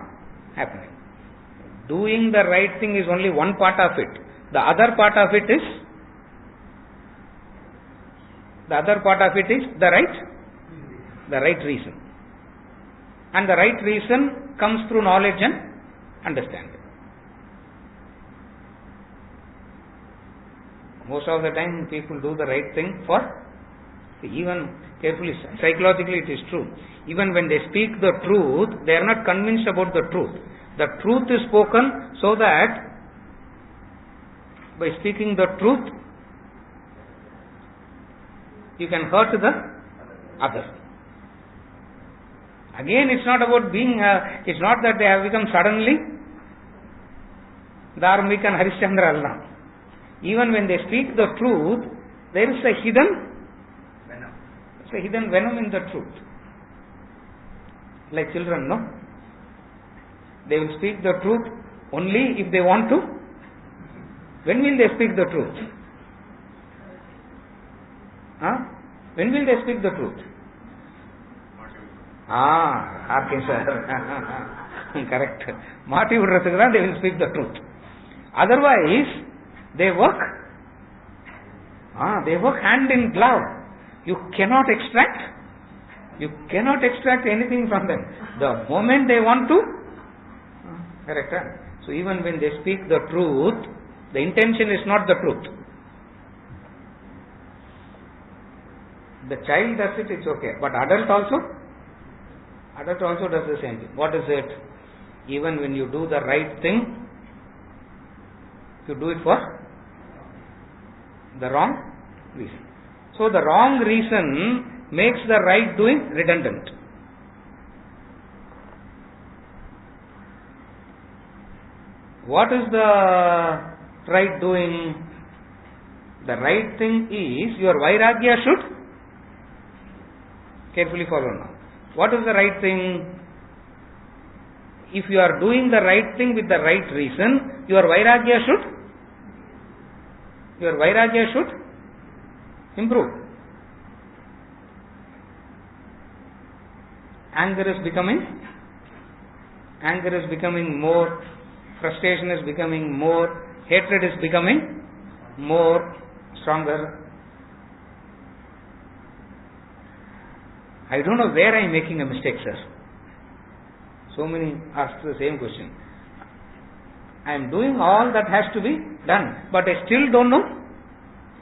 happening? Doing the right thing is only one part of it. The other part of it is the right reason. And the right reason comes through knowledge and understanding. Most of the time people do the right thing for, even carefully, psychologically it is true. Even when they speak the truth, they are not convinced about the truth. The truth is spoken so that by speaking the truth, you can hurt the other. Again, it's not about being, it's not that they have become suddenly Dharmika and Harishchandra Allah. Even when they speak the truth, there is a hidden venom in the truth. Like children, no? They will speak the truth only if they want to. When will they speak the truth? When will they speak the truth? Okay, sir. Correct. Mati vidradhukku they will speak the truth. Otherwise, they work hand in glove. You cannot extract anything from them. The moment they want to, correct. So even when they speak the truth, the intention is not the truth. The child does it, it's okay. But adult also does the same thing. What is it? Even when you do the right thing, you do it for the wrong reason. So the wrong reason makes the right doing redundant. What is the right doing? The right thing is your vairagya should carefully follow now. What is the right thing? If you are doing the right thing with the right reason, your vairagya should improve. Anger is becoming more, frustration is becoming more, hatred is becoming more stronger. I don't know where I am making a mistake, sir. So many ask the same question. I am doing all that has to be done, but I still don't know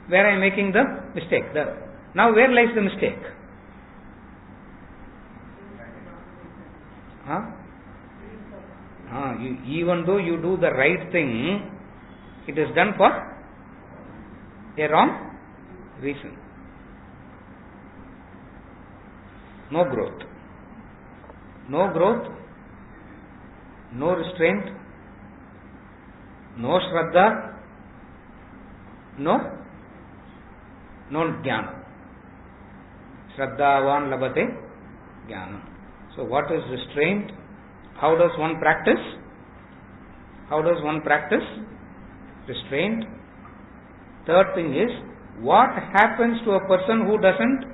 where I am making the mistake. Now where lies the mistake? Even though you do the right thing, it is done for a wrong reason. No growth, no restraint, no shraddha, no jnana. Shraddhavan labate jnanam. So what is restraint? How does one practice restraint? Third thing is, what happens to a person who doesn't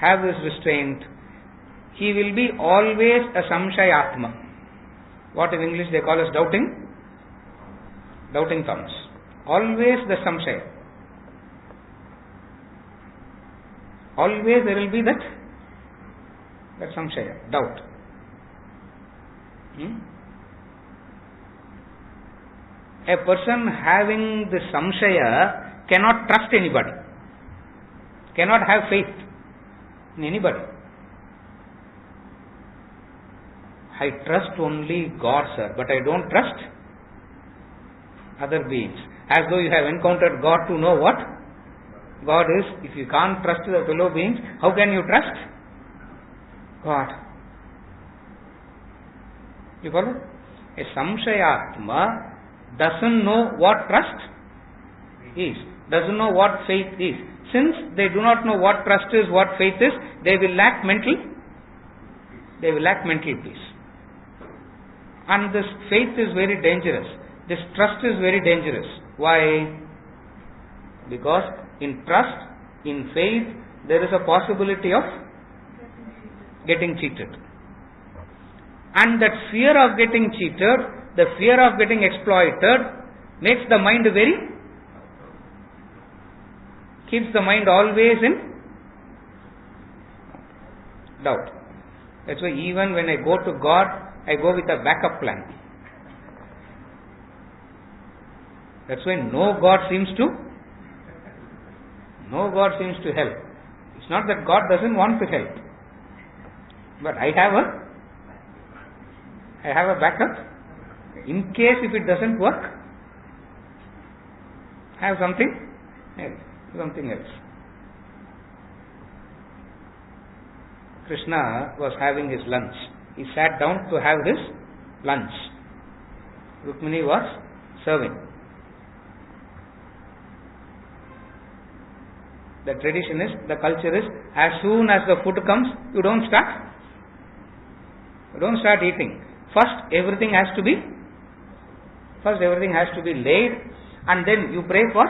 have this restraint? He will be always a samshayatma. What in English they call as doubting Thomas. Always the samshaya. Always there will be that samshaya, doubt. A person having the samshaya cannot trust anybody, cannot have faith in anybody. I trust only God, sir, but I don't trust other beings. As though you have encountered God to know what? God is, if you can't trust the fellow beings, how can you trust God? You follow? A Samshayatma doesn't know what trust is, doesn't know what faith is. Since they do not know what trust is, what faith is, they will lack mental peace. And this faith is very dangerous. This trust is very dangerous. Why? Because in trust, in faith, there is a possibility of getting cheated. And that fear of getting cheated, the fear of getting exploited, makes the mind keeps the mind always in doubt. That's why even when I go to God, I go with a backup plan. That's why no God seems to help. It's not that God doesn't want to help, but I have a backup. In case if it doesn't work, I have something else. Krishna was having his lunch. He sat down to have his lunch. Rukmini was serving. The tradition is, the culture is, as soon as the food comes, you don't start eating. First everything has to be laid, and then you pray for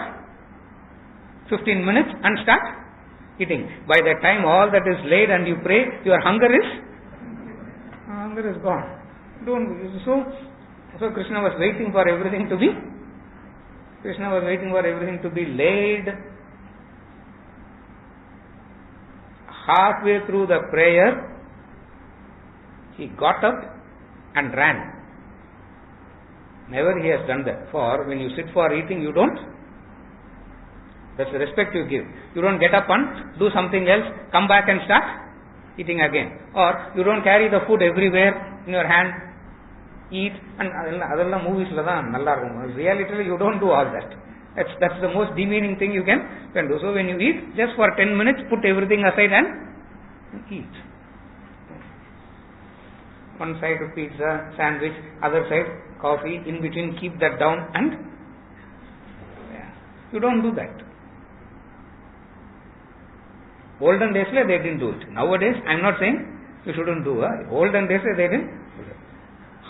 15 minutes and start eating. By the time all that is laid and you pray, your hunger is gone. So Krishna was waiting for everything to be laid. Halfway through the prayer, he got up and ran. Never he has done that. For when you sit for eating, you don't. That's the respect you give. You don't get up and do something else, come back and start eating again. Or you don't carry the food everywhere in your hand, eat, and adella movies reality you don't do all that. That's the most demeaning thing you can do. So when you eat, just for 10 minutes, put everything aside and eat. One side of pizza, sandwich, other side coffee, in between keep that down, and you don't do that. Olden days they didn't do it. Nowadays I am not saying you shouldn't do it. Olden days they didn't do it.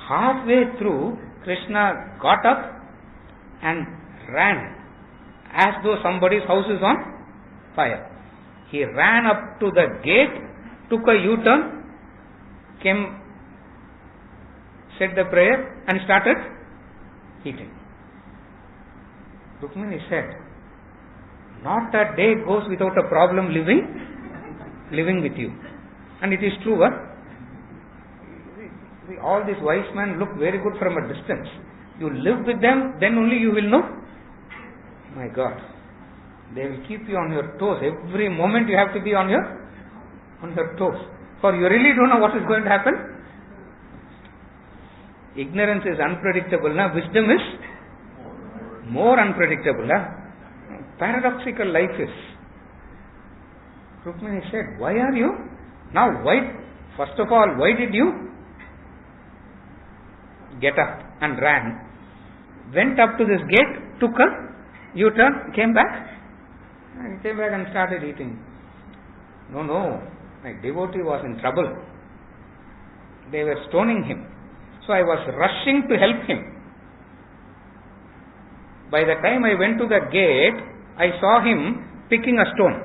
Halfway through, Krishna got up and ran as though somebody's house is on fire. He ran up to the gate, took a U-turn, came, said the prayer and started eating. Rukmini said, not a day goes without a problem living with you. And it is true. All these wise men look very good from a distance. You live with them, then only you will know. My God, they will keep you on your toes. Every moment you have to be on your toes. For you really don't know what is going to happen. Ignorance is unpredictable. Wisdom is more unpredictable. Paradoxical life is. Rukmini said, why are you? First of all, why did you get up and ran? Went up to this gate, took a U-turn, came back and started eating. No, my devotee was in trouble. They were stoning him. So I was rushing to help him. By the time I went to the gate, I saw him picking a stone.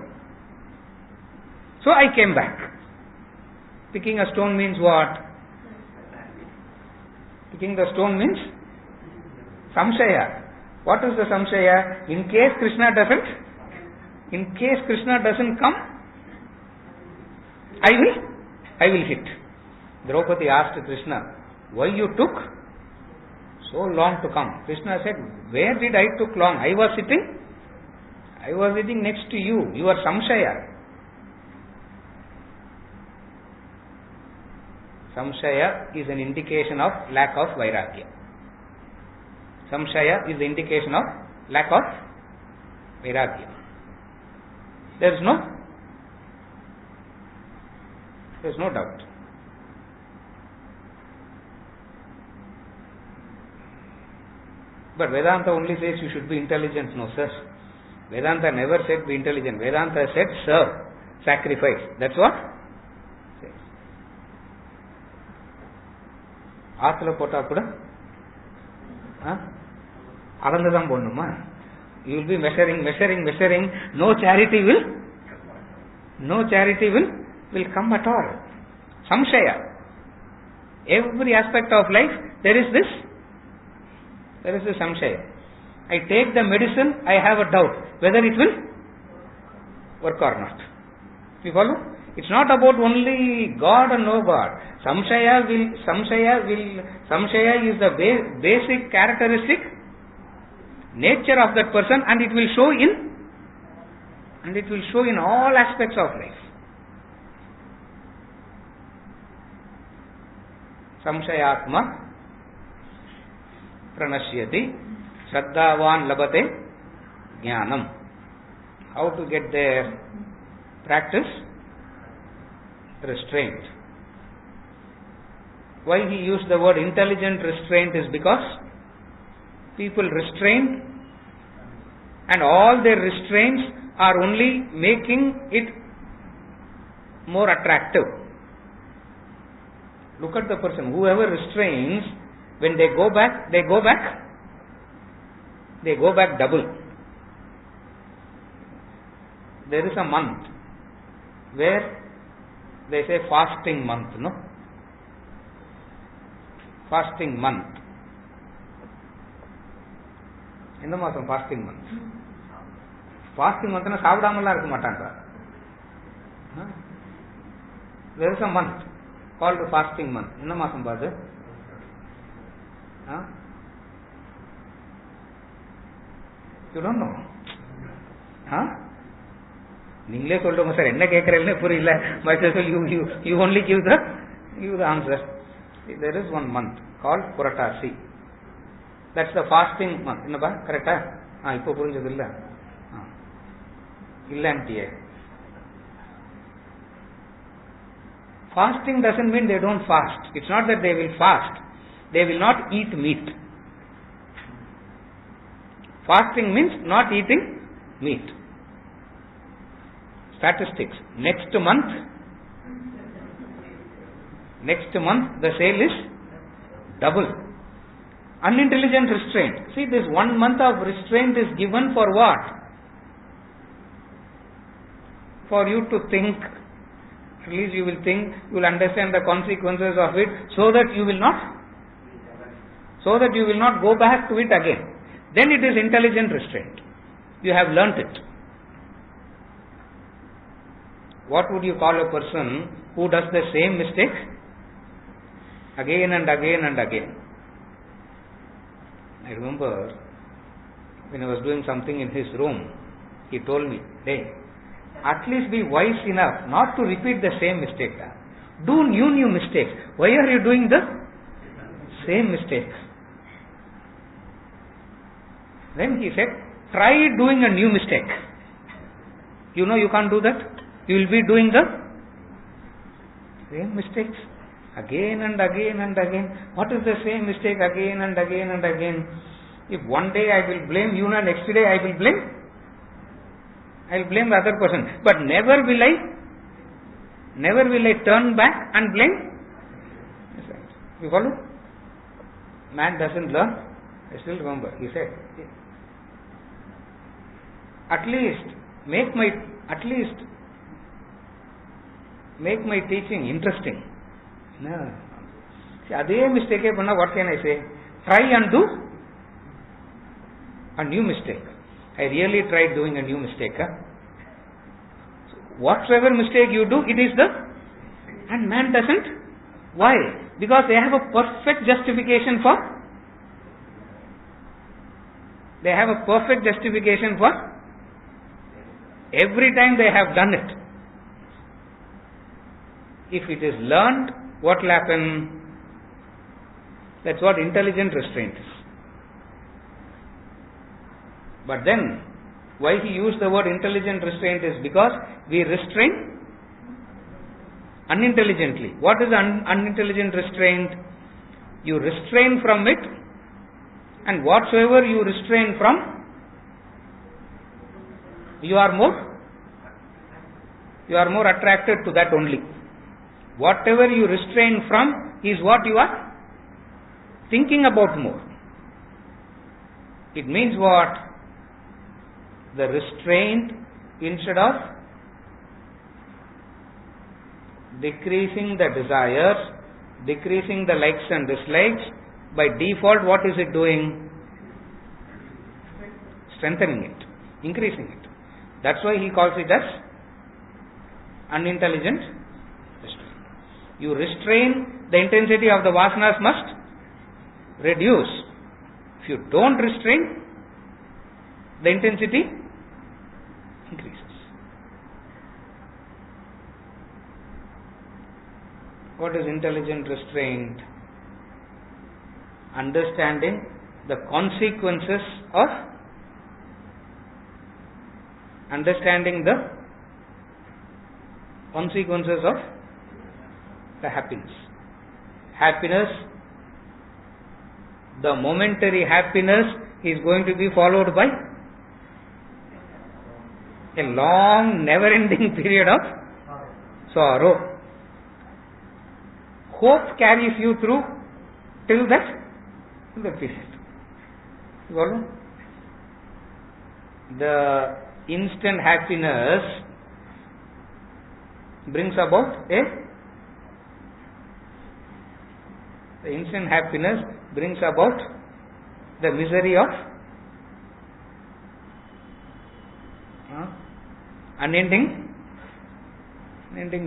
So I came back. Picking a stone means what? Picking the stone means samshaya. What is the samshaya? In case Krishna doesn't come, I will hit. Draupadi asked Krishna, why you took so long to come? Krishna said, where did I took long? I was sitting next to you. You are samshaya. Samshaya is an indication of lack of vairagya. Samshaya is the indication of lack of vairagya. There is no doubt. But Vedanta only says you should be intelligent. No, sir. Vedanta never said be intelligent. Vedanta said serve, sacrifice. That's what? ஆத்துல போட்டா கூட அளந்துதான் போடணுமா? You will be measuring. No charity will come at all. Samshaya. Every aspect of life there is this samshaya. I take the medicine, I have a doubt whether it will work or not. You follow? It's not about only God or no God. Samshaya is the basic characteristic nature of that person, and it will show in all aspects of life. Samshayatma pranashyati shraddhavan labate jnanam. How to get there? Practice restraint. Why he used the word intelligent restraint is because people restrain, and all their restraints are only making it more attractive. Look at the person. Whoever restrains, when they go back double. There is a month where they say fasting month, no? Fasting month. எந்த மாசம் fasting month? Fasting month na சாப்பிடாமலாம் இருக்க மாட்டாங்க. There is a month called fasting month. என்ன மாசம் பாது? You don't know? நீங்களே சொல்லுங்க sir, என்ன கேட்கறேன்னு புரியல. You only give the answer. There is one month called Puratasi. That's the fasting month. என்னப்பா கரெக்டா? இப்போ புரிஞ்சது இல்ல? இல்லன்ட்டியே. Fasting doesn't mean they don't fast. It's not that they will fast. They will not eat meat. Fasting means not eating meat. Statistics. Next month the sale is double. Unintelligent restraint. See, this 1 month of restraint is given for what? For you to think. At least you will think, you will understand the consequences of it, so that you will not go back to it again. Then it is intelligent restraint. You have learnt it. What would you call a person who does the same mistake again and again and again? I remember when I was doing something in his room, he told me, hey, at least be wise enough not to repeat the same mistake. Do new mistakes. Why are you doing the same mistakes? Then he said, try doing a new mistake. You know you can't do that. You will be doing the same mistakes again and again and again. What is the same mistake again and again and again? If one day I will blame you, and next day I will blame the other person. But never will I turn back and blame. You follow? Man doesn't learn. I still remember. He said, at least make my teaching interesting. No. See, adhe mistake panna, what can I say? Try and do a new mistake. I really tried doing a new mistake. So whatsoever mistake you do, it is and man doesn't. Why? Because they have a perfect justification for every time they have done it. If it is learned, what will happen? That's what intelligent restraint is. But then, Why he used the word intelligent restraint is because we restrain unintelligently. What is unintelligent restraint? You restrain from it, and whatsoever you restrain from, you are more attracted to that only. Whatever you restrain from is what you are thinking about more. It means what? The restraint, instead of decreasing the desires, decreasing the likes and dislikes, by default what is it doing? Strengthening it, increasing it. That's why he calls it as unintelligent restraint. You restrain, the intensity of the vasanas must reduce. If you don't restrain, the intensity increases. What is intelligent restraint? Understanding the consequences of the happiness. Happiness, the momentary happiness is going to be followed by a long, never-ending period of sorrow. Hope carries you through till that period. You follow? The instant happiness brings about the misery of unending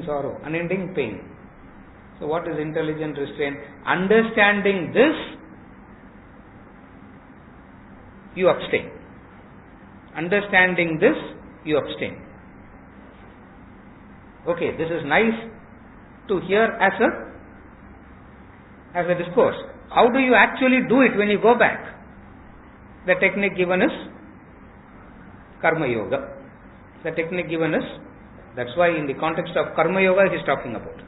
sorrow, unending pain. So what is intelligent restraint? Understanding this, you abstain. Understanding this, you abstain. Okay, this is nice to hear as a discourse. How do you actually do it when you go back? The technique given is Karma Yoga. The technique given is, that's why in the context of Karma Yoga he is talking about it.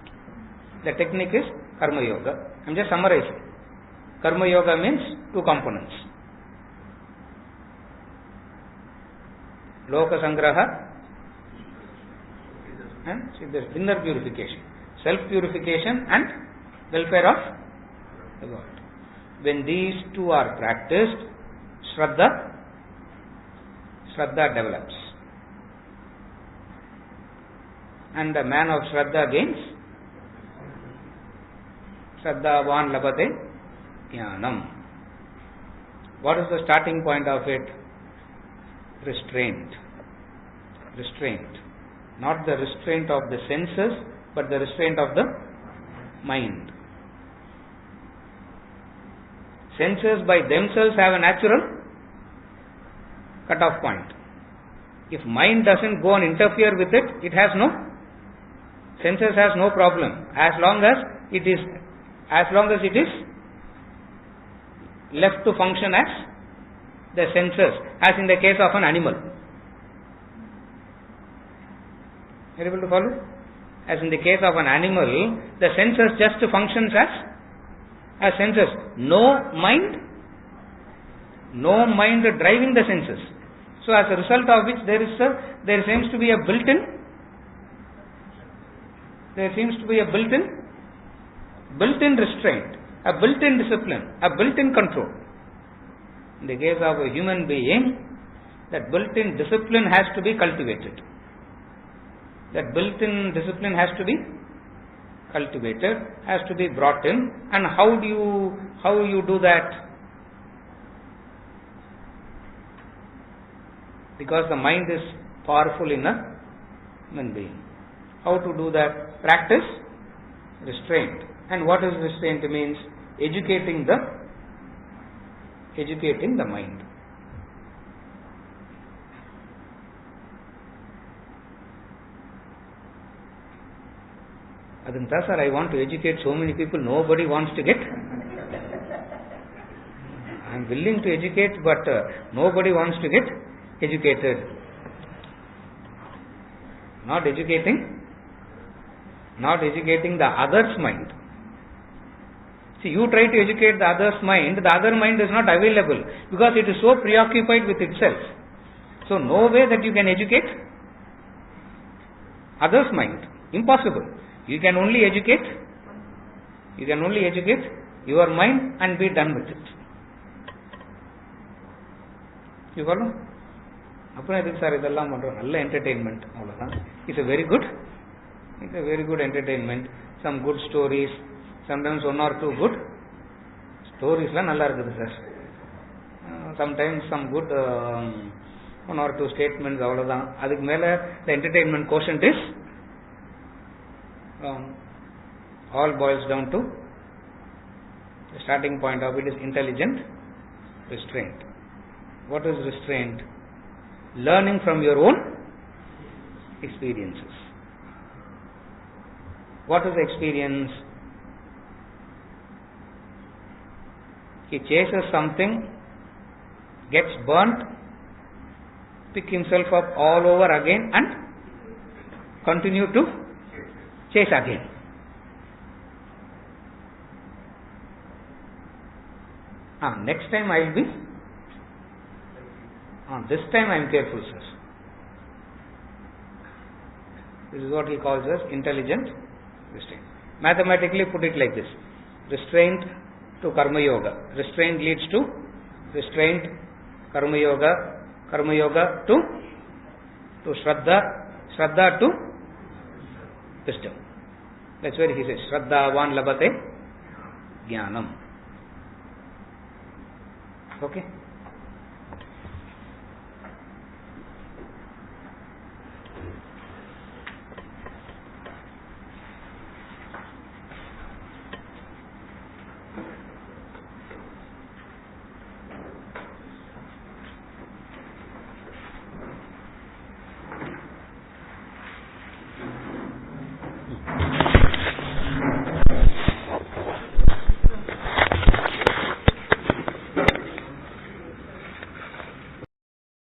The technique is Karma Yoga. I am just summarizing. Karma Yoga means two components. Loka Sangraha and inner purification. Self-purification and welfare of the world. When these two are practiced, Shraddha develops. And the man of Shraddha gains Shraddhavan labate jnanam. What is the starting point of it? Restraint. Not the restraint of the senses, but the restraint of the mind. Senses by themselves have a natural cut-off point. If mind doesn't go and interfere with it, senses has no problem. As long as it is left to function as the senses, as in the case of an animal. Are you able to follow? As in the case of an animal, the senses just functions as senses. No mind driving the senses. So as a result of which there seems to be a built-in restraint, a built-in discipline, a built-in control. In the case of a human being, that built-in discipline has to be cultivated. That built-in discipline has to be cultivated, has to be brought in. And how you do that? Because the mind is powerful in a human being. How to do that? Practice restraint. And what is restraint means? Educating the mind. Adanta sir, I want to educate so many people, nobody wants to get. I am willing to educate, but nobody wants to get educated. Not educating the other's mind. See, you try to educate the other's mind, the other mind is not available because it is so preoccupied with itself. So, no way that you can educate other's mind. Impossible. You can only educate your mind and be done with it. You follow? அப்புறம் எதுக்கு sir இதெல்லாம் பண்றோம்? நல்ல entertainment, அவ்வளவுதான். It's a very good entertainment. Some good stories, sometimes 1 or 2 good ஸ்டோரிஸ்லாம் நல்லா இருக்குது sir. Sometimes some good 1 or 2 statements, அவ்வளவுதான். அதுக்கு மேல the entertainment quotient is all boils down to the starting point of it is intelligent restraint. What is restraint? Learning from your own experiences. What is the experience? He chases something, gets burnt, pick himself up all over again and continue to chase again. Next time I will be, this time I am careful, sir. This is what he calls as intelligent restraint. Mathematically put it like this: restraint to karma yoga, restraint leads to restraint, karma yoga to shraddha to wisdom. That's where he says shraddhavan labate jnanam. Okay.